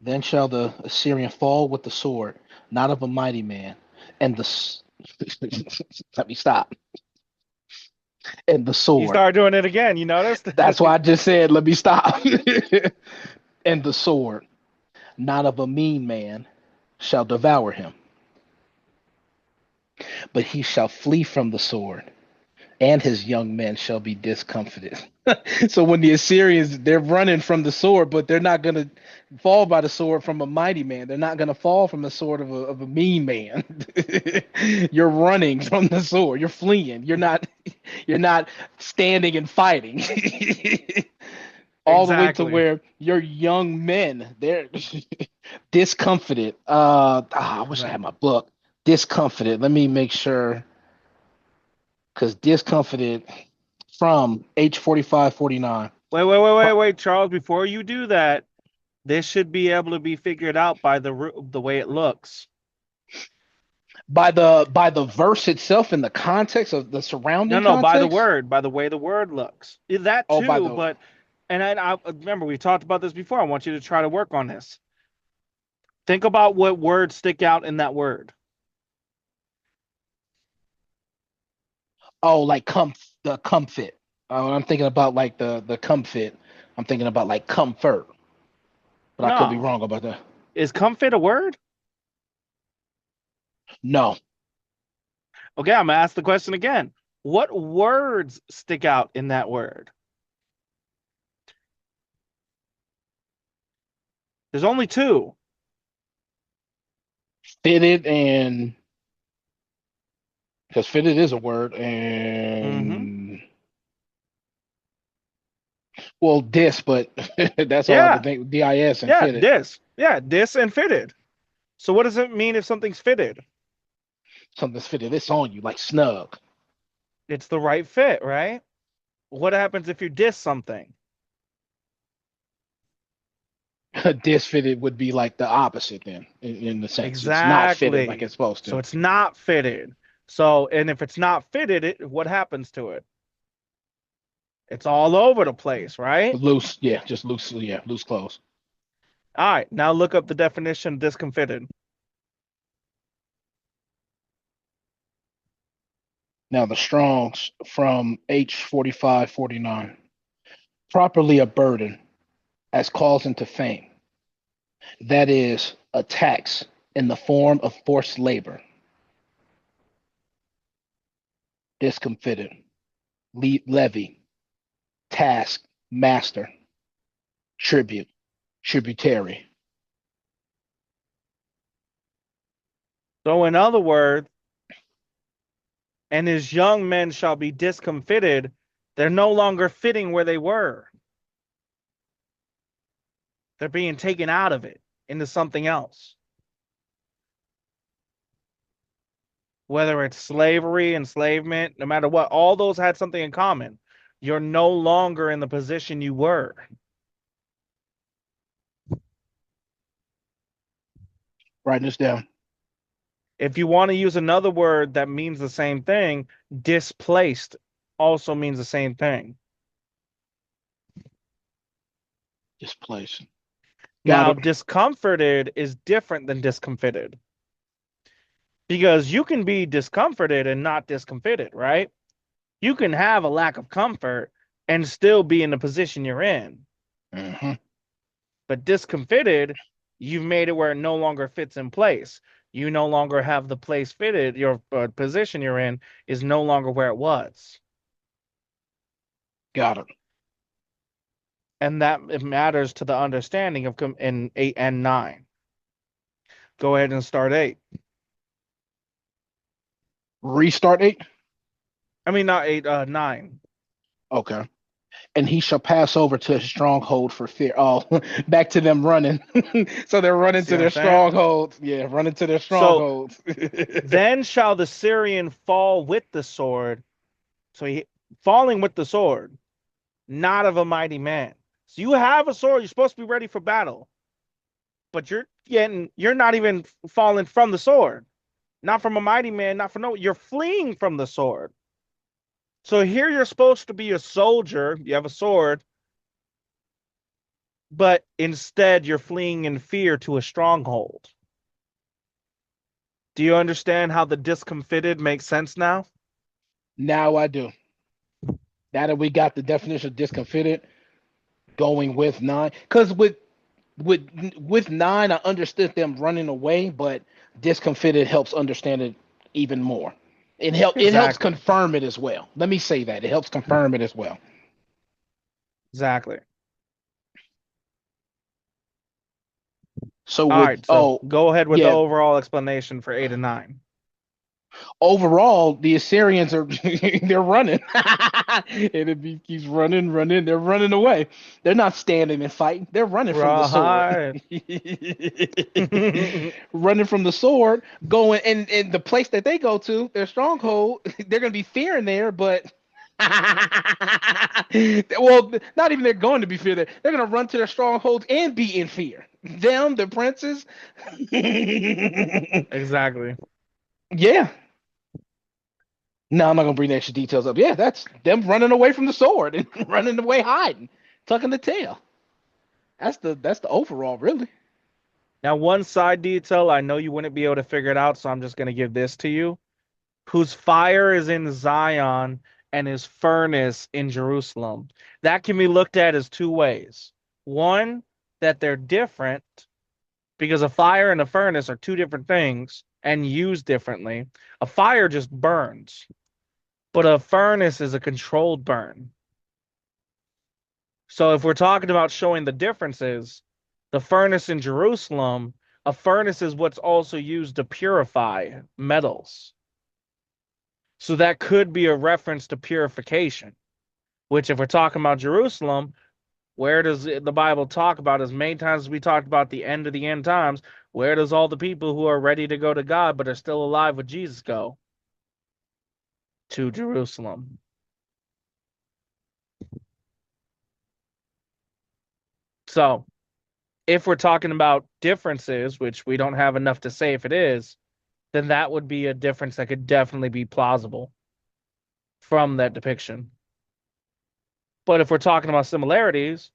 Then shall the Assyrian fall with the sword, not of a mighty man. And let me stop. And the sword. You start doing it again. You noticed? That's why I just said, let me stop. And the sword, not of a mean man, shall devour him. But he shall flee from the sword, and his young men shall be discomfited. So when the Assyrians, they're running from the sword, but they're not going to fall by the sword from a mighty man. They're not going to fall from the sword of a mean man. You're running from the sword. You're fleeing. You're not standing and fighting. All the way to where your young men, they're discomfited. I wish I had my book. Discomfited. Let me make sure. Because discomfited from H4549. Wait, Charles. Before you do that, this should be able to be figured out by the way it looks. By the verse itself and the context of the surrounding. No, by the word, by the way the word looks. That too, but I remember we talked about this before. I want you to try to work on this. Think about what words stick out in that word. Oh, like the comfort. I'm thinking about like the comfort. I'm thinking about like comfort. But I could be wrong about that. Is comfort a word? No. Okay, I'm gonna ask the question again. What words stick out in that word? There's only two. Fitted and because fitted is a word, Mm-hmm. and well, dis, but that's all I can Yeah, think. DIS and yeah, fitted. dis. Yeah, dis and fitted. So what does it mean if something's fitted? Something's fitted. It's on you, like snug. It's the right fit, right? What happens if you dis something? Disfitted would be like the opposite then, in the sense it's not fitted like Exactly. it's supposed So to. it's not fitted. So, and if it's not fitted, what happens to it? It's all over the place, right? Loose, yeah, just loose, yeah, loose clothes. All right, now look up the definition of discomfited. Now the Strongs from H4549. Properly a burden as calls into fame. That is a tax in the form of forced labor. Discomfited. Levy. Task. Master. Tribute. Tributary. So, in other words, and his young men shall be discomfited, they're no longer fitting where they were. They're being taken out of it into something else. Whether it's slavery, enslavement, no matter what, all those had something in common. You're no longer in the position you were. Writing this down. If you want to use another word that means the same thing, displaced also means the same thing. Displaced. Got Now, it. discomforted is different than discomfited because you can be discomforted and not discomfited, right? You can have a lack of comfort and still be in the position you're in. Mm-hmm. But discomfited, you've made it where it no longer fits in place. You no longer have the place fitted. Your position you're in is no longer where it was. Got it. And that it matters to the understanding of in 8 and 9. Go ahead and start 8. Restart 8. I mean, not 8, 9. Okay. And he shall pass over to his stronghold for fear. Oh, back to them running. So they're running See to what I'm their saying? strongholds. Yeah, running to their So strongholds. then shall the Syrian fall with the sword. So he falling with the sword, not of a mighty man. So you have a sword, you're supposed to be ready for battle, but you're not even falling from the sword, not from a mighty man, not from no, you're fleeing from the sword. So here you're supposed to be a soldier, you have a sword, but instead you're fleeing in fear to a stronghold. Do you understand how the discomfited makes sense now? Now I do. Now that we got the definition of discomfited, going with 9, because with with 9, I understood them running away, but discomfited helps understand it even more. It helps Exactly. confirm it as well. Let me say that it helps confirm it as well. Exactly. So All with right, so go ahead with the yeah, overall explanation for 8 and 9. overall the Assyrians are they're running, and it keeps running, running. They're running away. They're not standing and fighting. They're running from the sword. Right. Running from the sword, going and the place that they go to, their stronghold. They're gonna be fearing there, but. Well, not even they're going to be feared there. They're going to run to their strongholds and be in fear. Them, the princes. Exactly. Yeah. No, I'm not gonna bring the extra details up. Yeah, that's them running away from the sword and running away hiding, tucking the tail. That's the overall, really. Now, one side detail, I know you wouldn't be able to figure it out, so I'm just going to give this to you. Whose fire is in Zion and his furnace in Jerusalem. That can be looked at as two ways. One, that they're different because a fire and a furnace are two different things and used differently. A fire just burns, But a furnace is a controlled burn. So if we're talking about showing the differences, the furnace in Jerusalem, a furnace is what's also used to purify metals. So that could be a reference to purification, which if we're talking about Jerusalem, where does the Bible talk about, as many times as we talked about the end of the end times, where does all the people who are ready to go to God but are still alive with Jesus go? To Jerusalem. So if we're talking about differences, which we don't have enough to say if it is, then that would be a difference that could definitely be plausible from that depiction. But if we're talking about similarities,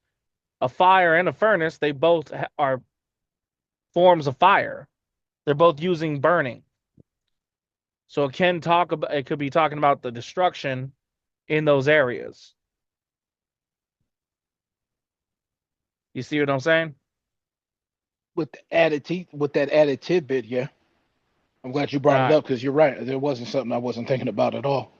a fire and a furnace, they both are forms of fire. They're both using burning. So it could be talking about the destruction in those areas. You see what I'm saying? With that added tidbit, yeah. I'm glad you brought it up because you're right. There wasn't something I wasn't thinking about at all.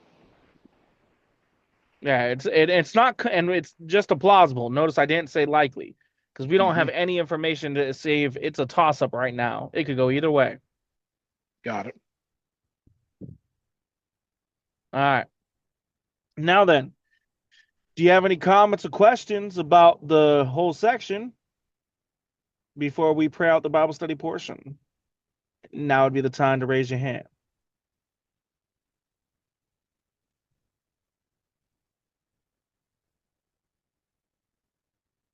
Yeah, it's not, and it's just a plausible. Notice I didn't say likely because we don't have any information to see if it's a toss up right now. It could go either way. Got it. All right. Now then, do you have any comments or questions about the whole section before we pray out the Bible study portion? Now would be the time to raise your hand.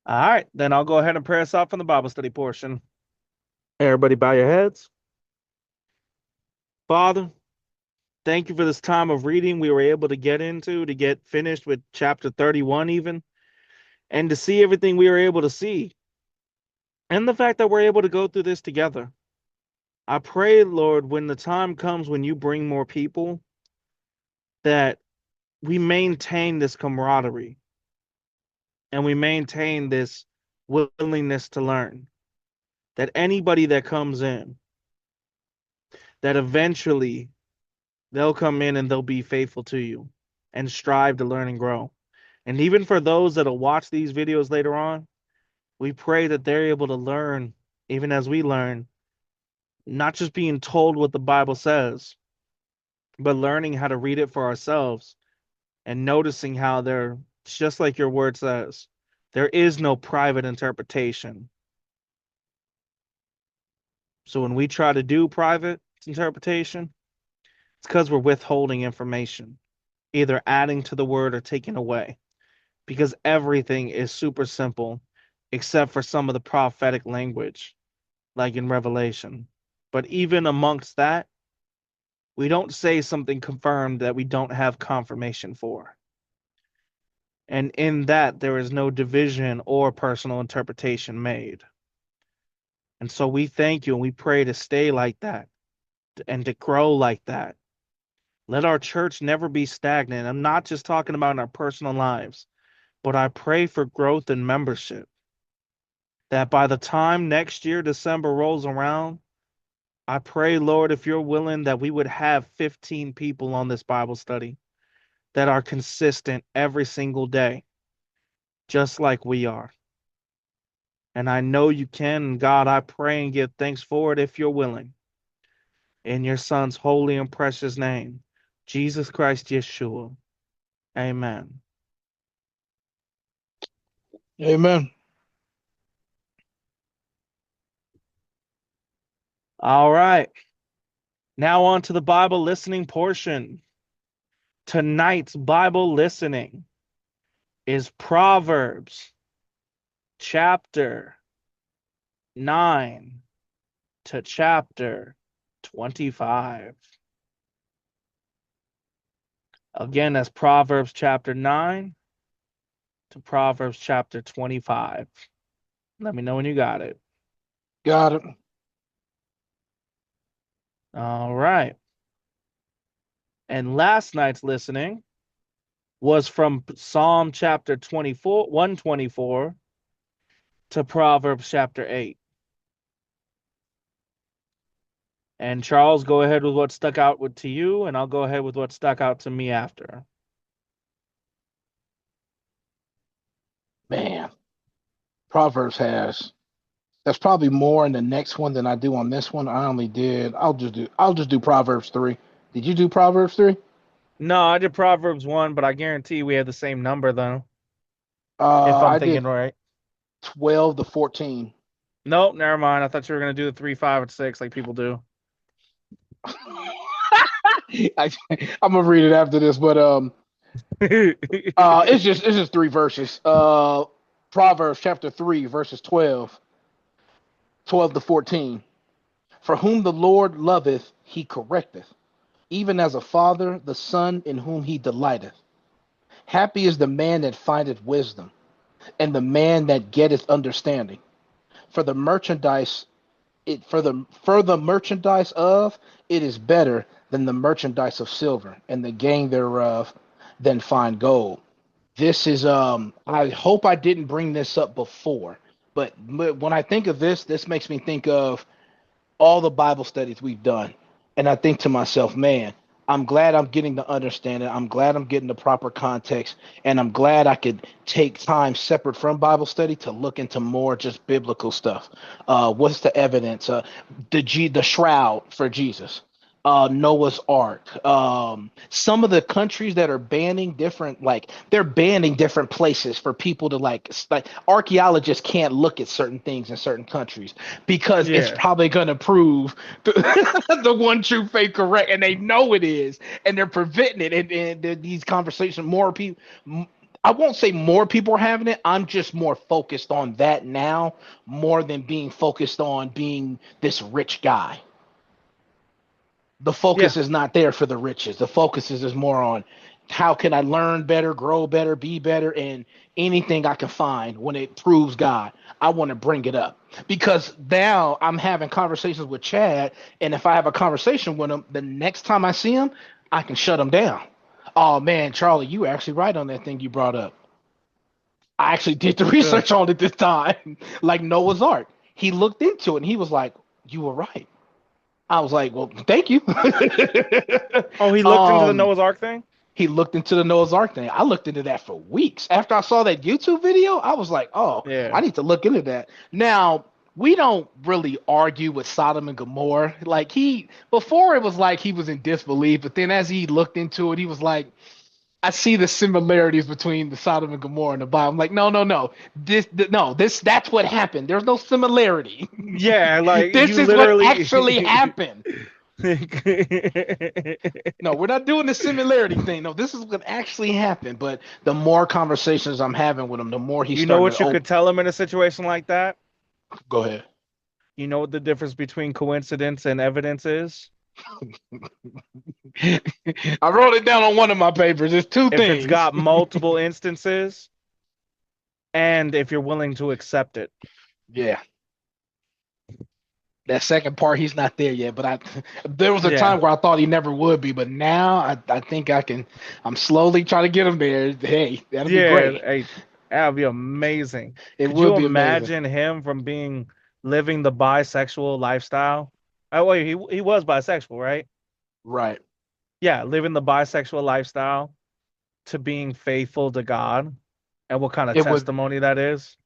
All right, then I'll go ahead and pray us out from the Bible study portion. Everybody bow your heads. Father, thank you for this time of reading we were able to get finished with chapter 31 even, and to see everything we were able to see. And the fact that we're able to go through this together. I pray, Lord, when the time comes when you bring more people, that we maintain this camaraderie and we maintain this willingness to learn. That anybody that comes in, that eventually they'll come in and they'll be faithful to you and strive to learn and grow. And even for those that'll watch these videos later on, we pray that they're able to learn, even as we learn, not just being told what the Bible says, but learning how to read it for ourselves and noticing how there, just like your word says, there is no private interpretation. So when we try to do private interpretation, it's because we're withholding information, either adding to the word or taking away, because everything is super simple except for some of the prophetic language, like in Revelation. But even amongst that, we don't say something confirmed that we don't have confirmation for. And in that, there is no division or personal interpretation made. And so we thank you and we pray to stay like that and to grow like that. Let our church never be stagnant. I'm not just talking about in our personal lives, but I pray for growth in membership. That by the time next year, December rolls around, I pray, Lord, if you're willing, that we would have 15 people on this Bible study that are consistent every single day, just like we are. And I know you can. God, I pray and give thanks for it if you're willing. In your Son's holy and precious name, Jesus Christ Yeshua. Amen. Amen. All right. Now on to the Bible listening portion. Tonight's Bible listening is Proverbs chapter 9 to chapter 25. Again, that's Proverbs chapter 9 to Proverbs chapter 25. Let me know when you got it. Got it. All right. And last night's listening was from Psalm chapter 24, 124 to Proverbs chapter 8. And Charles, go ahead with what stuck out to you, and I'll go ahead with what stuck out to me after. Man, Proverbs has that's probably more in the next one than I do on this one. I'll just do Proverbs 3. Did you do Proverbs 3? No, I did Proverbs 1, but I guarantee we have the same number, though, if I'm I thinking did right. 12 to 14. Nope, never mind. I thought you were going to do the 3, 5, and 6 like people do. I'm gonna read it after this, but it's just three verses. Proverbs chapter 3, verses 12 to 14. For whom the Lord loveth, he correcteth, even as a father the son in whom he delighteth. Happy is the man that findeth wisdom, and the man that getteth understanding. For the merchandise for the merchandise of it is better than the merchandise of silver, and the gain thereof than fine gold. This is I hope I didn't bring this up before, but when I think of this makes me think of all the Bible studies we've done. And I think to myself, man, I'm glad I'm getting the understanding. I'm glad I'm getting the proper context. And I'm glad I could take time separate from Bible study to look into more just biblical stuff. What's the evidence? The shroud for Jesus, Noah's Ark. Some of the countries that are banning different, like they're banning different places for people to like archaeologists can't look at certain things in certain countries because it's Yeah. probably going to prove the one true faith correct, and they know it is, and they're preventing it. And these conversations, more people. I won't say more people are having it. I'm just more focused on that now, more than being focused on being this rich guy. The Yeah. focus is not there for the riches. The focus is more on how can I learn better, grow better, be better, and anything I can find when it proves God, I want to bring it up. Because now I'm having conversations with Chad, and if I have a conversation with him, the next time I see him, I can shut him down. Oh man, Charlie, you were actually right on that thing you brought up. I actually did the Good. research on it this time, like Noah's Ark. He looked into it and he was like, "You were right." I was like, "Well, thank you." Oh, he looked into the um, Noah's Ark thing? he looked into the Noah's Ark thing. I looked into that for weeks. After I saw that YouTube video, I was like, "Oh, Yeah. I need to look into that." Now, we don't really argue with Sodom and Gomorrah. Like before it was like he was in disbelief, but then as he looked into it, he was like, I see the similarities between the Sodom and Gomorrah and the Bible. I'm like, no, no, no. That's what happened. There's no similarity. Yeah, like This you is what literally. actually happened. No, we're not doing the similarity thing. No, this is what actually happened. But the more conversations I'm having with him, the more he's You know starting what to you could open. tell him in a situation like that? Go ahead. You know what the difference between coincidence and evidence is? I wrote it down on one of my papers. It's two If it's things. got multiple instances and if you're willing to accept it. Yeah. That second part, he's not there yet. But there was a Yeah. time where I thought he never would be, but now I think I can. I'm slowly trying to get him there. Hey, that'll be Yeah, great. hey, that would be amazing. It Could you would be amazing. imagine him from being living the bisexual lifestyle? Oh wait, he was bisexual, right? Right. Yeah, living the bisexual lifestyle to being faithful to God and what kind of It would. testimony that is.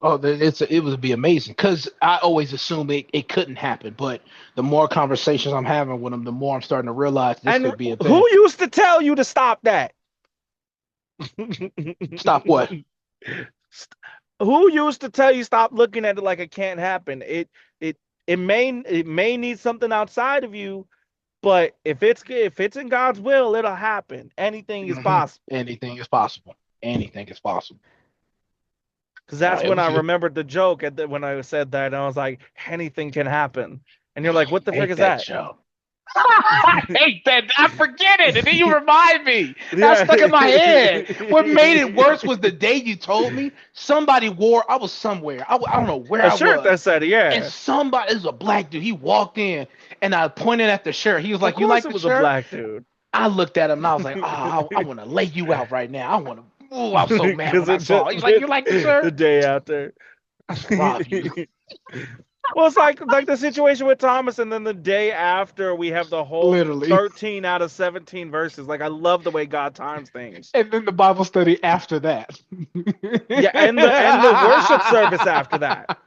Oh, it would be amazing because I always assumed it couldn't happen. But the more conversations I'm having with him, the more I'm starting to realize this And could be a thing. who used to tell you to stop that? Stop what? Who used to tell you stop looking at it like it can't happen? It it may need something outside of you, but if it's in God's will, it'll happen. Anything is Hmm. possible. Anything is possible. Anything is possible. Because that's It when I was. remembered the joke when I said that, and I was like, anything can happen. And you're like, what the I frick hate is that that? show. I hate that. I forget it, and then you remind me. That Yeah. stuck in my head. What made it worse was the day you told me somebody wore. I was somewhere. I don't know where A I shirt that was, said, and yeah. somebody. It was a black dude. He walked in, and I pointed at the shirt. He was Of like, "You course like it the was a shirt?" black dude. I looked at him, and I was like, "Oh, I want to lay you out right now. I want to." Ooh, I'm so mad Because when I it just saw. It. He's like, "You like the the shirt?" day after. I should rob you. Well, it's like the situation with Thomas, and then the day after we have the whole Literally. 13 out of 17 verses. Like I love the way God times things. And then the Bible study after that. Yeah, and the worship service after that.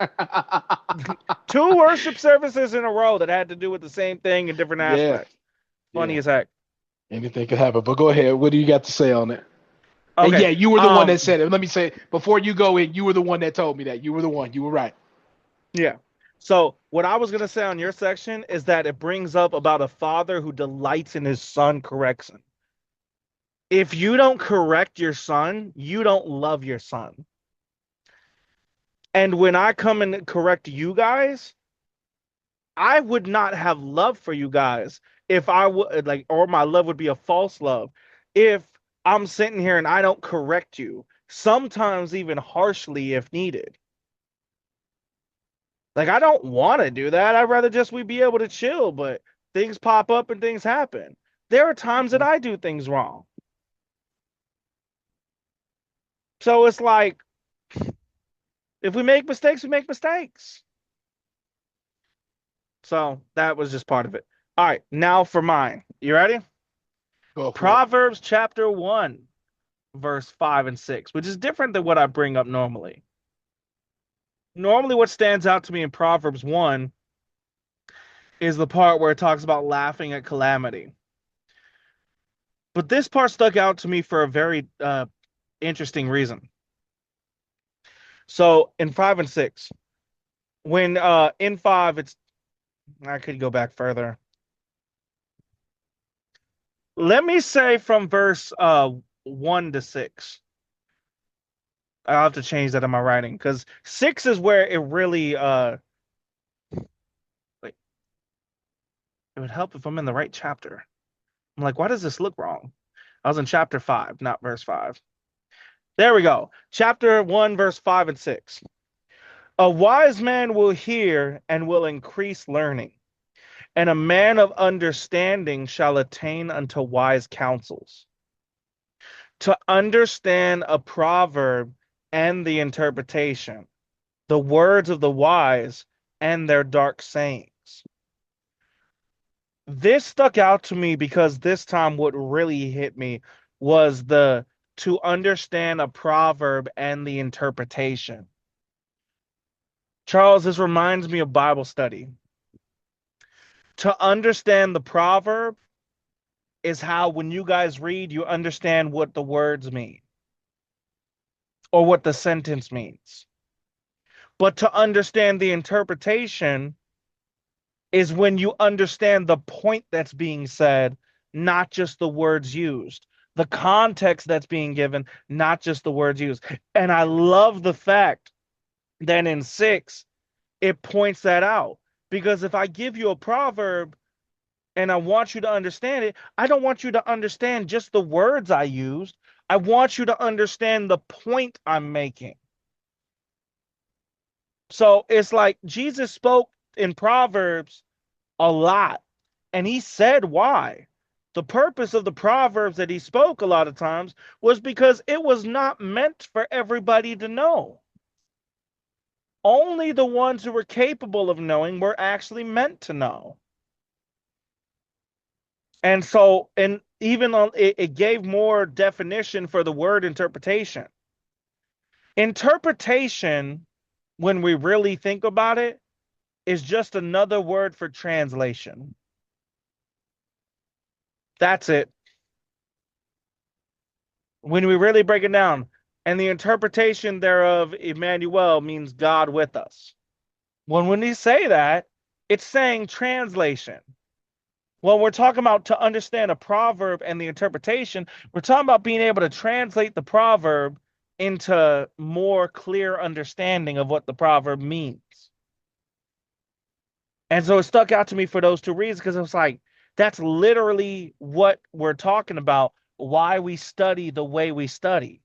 Two worship services in a row that had to do with the same thing in different Yeah, aspects. Funny yeah. as heck. Anything could happen. But go ahead. What do you got to say on it? And Okay. yeah, you were the one that said it. Let me say, before you go in, you were the one that told me that. You were the one. You were right. Yeah. So what I was gonna say on your section is that it brings up about a father who delights in his son corrects him. If you don't correct your son, you don't love your son. And when I come and correct you guys, I would not have love for you guys if I would like, or my love would be a false love if I'm sitting here and I don't correct you, sometimes even harshly if needed. Like I don't want to do that. I'd rather just we be able to chill, but things pop up and things happen. There are times that I do things wrong. So it's like if we make mistakes, we make mistakes. So that was just part of it. All right, now for mine. You ready? Go for it. Proverbs chapter 1, verse 5 and 6, which is different than what I bring up normally. Normally, what stands out to me in Proverbs 1 is the part where it talks about laughing at calamity. But this part stuck out to me for a very interesting reason. So in 5 and 6, when in 5, it's I could go back further. Let me say from verse 1 to 6. I'll have to change that in my writing because 6 is where it really wait, it would help if I'm in the right chapter. I'm like, why does this look wrong? I was in chapter 5, not verse 5. There we go. Chapter 1, verse 5 and 6. A wise man will hear and will increase learning, and a man of understanding shall attain unto wise counsels. To understand a proverb and the interpretation, the words of the wise and their dark sayings. This stuck out to me because this time what really hit me was the to understand a proverb and the interpretation. Charles, this reminds me of Bible study. To understand the proverb is how when you guys read, you understand what the words mean or what the sentence means. But to understand the interpretation is when you understand the point that's being said, not just the words used, the context that's being given, not just the words used. And I love the fact that in 6, it points that out. Because if I give you a proverb and I want you to understand it, I don't want you to understand just the words I used. I want you to understand the point I'm making. So it's like Jesus spoke in Proverbs a lot, and he said why. The purpose of the Proverbs that he spoke a lot of times was because it was not meant for everybody to know. Only the ones who were capable of knowing were actually meant to know. And so, and even on it gave more definition for the word interpretation. Interpretation, when we really think about it, is just another word for translation. That's it. When we really break it down, and the interpretation thereof, Emmanuel, means God with us. When we say that, it's saying translation. When we're talking about to understand a proverb and the interpretation, we're talking about being able to translate the proverb into more clear understanding of what the proverb means. And so it stuck out to me for those two reasons because it was like, that's literally what we're talking about, why we study the way we study.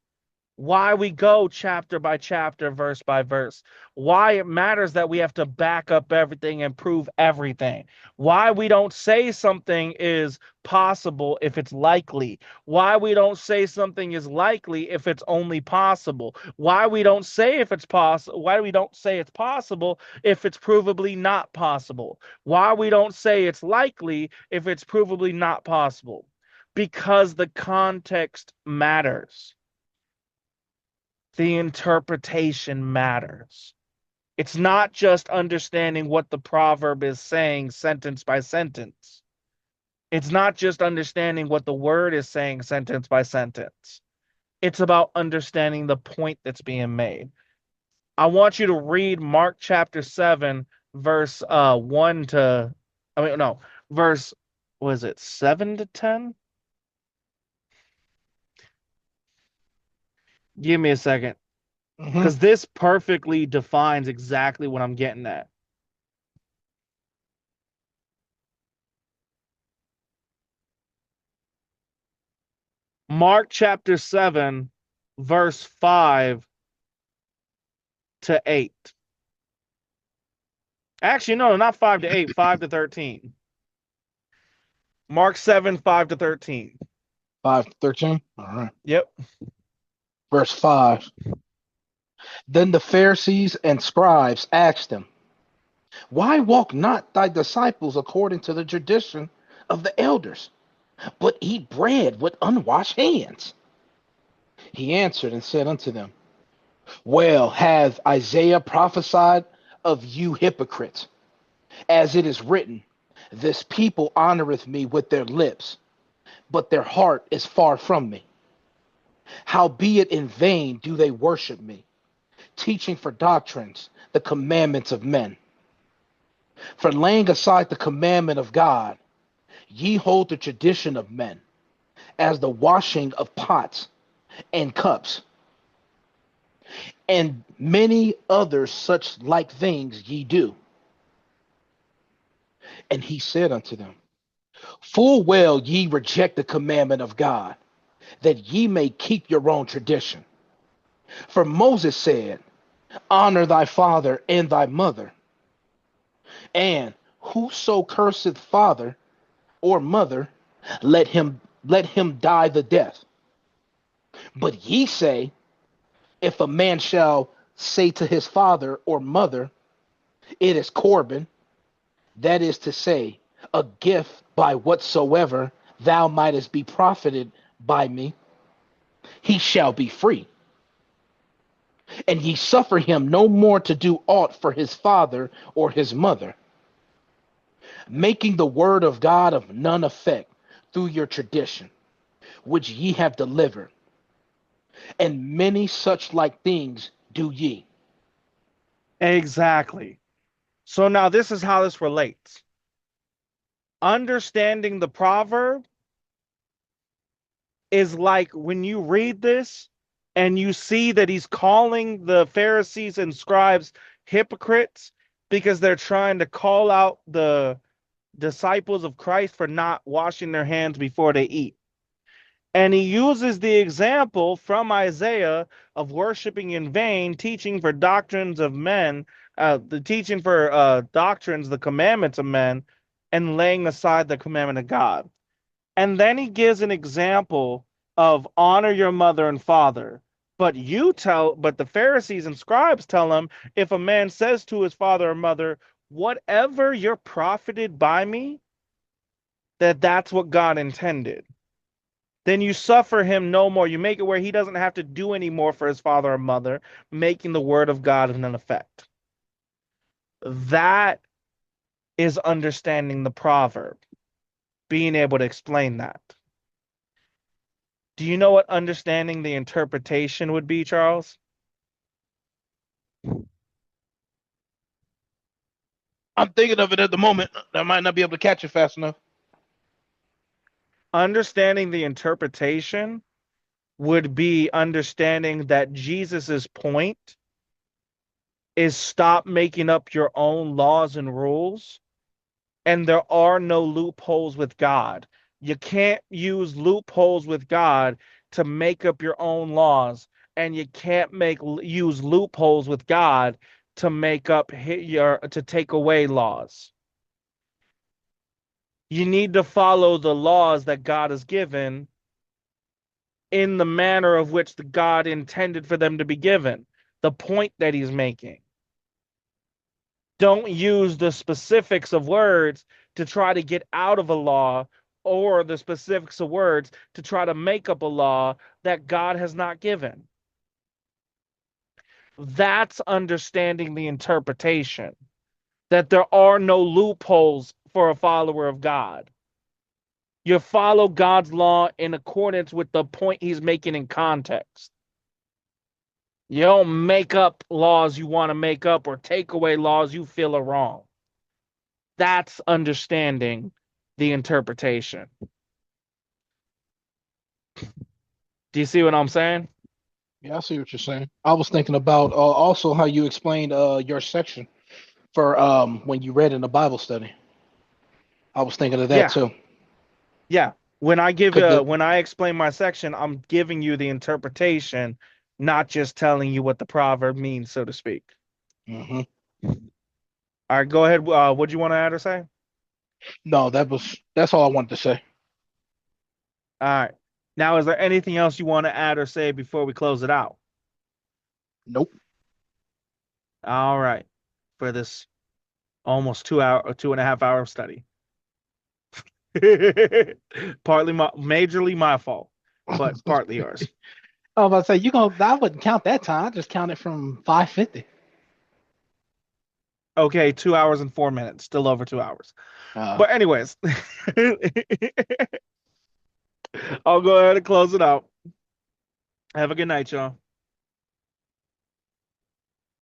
Why we go chapter by chapter, verse by verse. Why it matters that we have to back up everything and prove everything. Why we don't say something is possible if it's likely. Why we don't say something is likely if it's only possible. Why we don't say if it's possible. Why we don't say it's possible if it's provably not possible. Why we don't say it's likely if it's provably not possible. Because the context matters. The interpretation matters. It's not just understanding what the proverb is saying sentence by sentence. It's not just understanding what the word is saying sentence by sentence. It's about understanding the point that's being made. I want you to read Mark chapter 7, verse 1 to, I mean, no, verse, was it 7 to 10? Give me a second. Because this perfectly defines exactly what I'm getting at. Mark chapter 7, verse 5 to 8. Actually, no, not 5 to 8, 5 to 13. Mark 7, 5 to 13. 5 to 13. All right. Yep. Verse 5. Then the Pharisees and scribes asked him, why walk not thy disciples according to the tradition of the elders, but eat bread with unwashed hands? He answered and said unto them, well hath Isaiah prophesied of you hypocrites, as it is written, this people honoreth me with their lips, but their heart is far from me. Howbeit in vain do they worship me, teaching for doctrines the commandments of men. For laying aside the commandment of God, ye hold the tradition of men, as the washing of pots and cups, and many other such like things ye do. And he said unto them, full well ye reject the commandment of God, that ye may keep your own tradition. For Moses said, honor thy father and thy mother, and whoso curseth father or mother, let him die the death. But ye say, if a man shall say to his father or mother, it is Corban, that is to say, a gift by whatsoever thou mightest be profited by me, he shall be free. And ye suffer him no more to do aught for his father or his mother, making the word of God of none effect through your tradition, which ye have delivered. And many such like things do ye. Exactly. So now this is how this relates. Understanding the proverb is like when you read this and you see that he's calling the Pharisees and scribes hypocrites because they're trying to call out the disciples of Christ for not washing their hands before they eat. And he uses the example from Isaiah of worshiping in vain, teaching for doctrines of men, the teaching for doctrines, the commandments of men, and laying aside the commandment of God. And then he gives an example of honor your mother and father. But the Pharisees and scribes tell him, if a man says to his father or mother, whatever you're profited by me, that's what God intended. Then you suffer him no more. You make it where he doesn't have to do any more for his father or mother, making the word of God of none effect. That is understanding the proverb, being able to explain that. Do you know what understanding the interpretation would be, Charles? I'm thinking of it at the moment. I might not be able to catch it fast enough. Understanding the interpretation would be understanding that Jesus's point is stop making up your own laws and rules, and there are no loopholes with God. You can't use loopholes with God to make up your own laws and you can't use loopholes with God to make up to take away laws. You need to follow the laws that God has given in the manner of which the God intended for them to be given, the point that he's making. Don't use the specifics of words to try to get out of a law, or the specifics of words to try to make up a law that God has not given. That's understanding the interpretation, that there are no loopholes for a follower of God. You follow God's law in accordance with the point he's making in context. You don't make up laws you want to make up or take away laws you feel are wrong. That's understanding the interpretation. Do you see what I'm saying? Yeah, I see what you're saying. I was thinking about also how you explained your section for when you read in the Bible study. I was thinking of that Yeah. too. Yeah. When Could I explain my section, I'm giving you the interpretation, not just telling you what the proverb means, so to speak. hmm All right, go ahead. What do you want to add or say? No, that's all I wanted to say. All right. Now, is there anything else you want to add or say before we close it out? Nope. All right. For this almost 2.5 hour study. Majorly my fault, but partly yours. I was about to say I wouldn't count that time. I just counted from 5:50. Okay, 2 hours and 4 minutes, still over 2 hours. Uh, But anyways, I'll go ahead and close it out. Have a good night, y'all.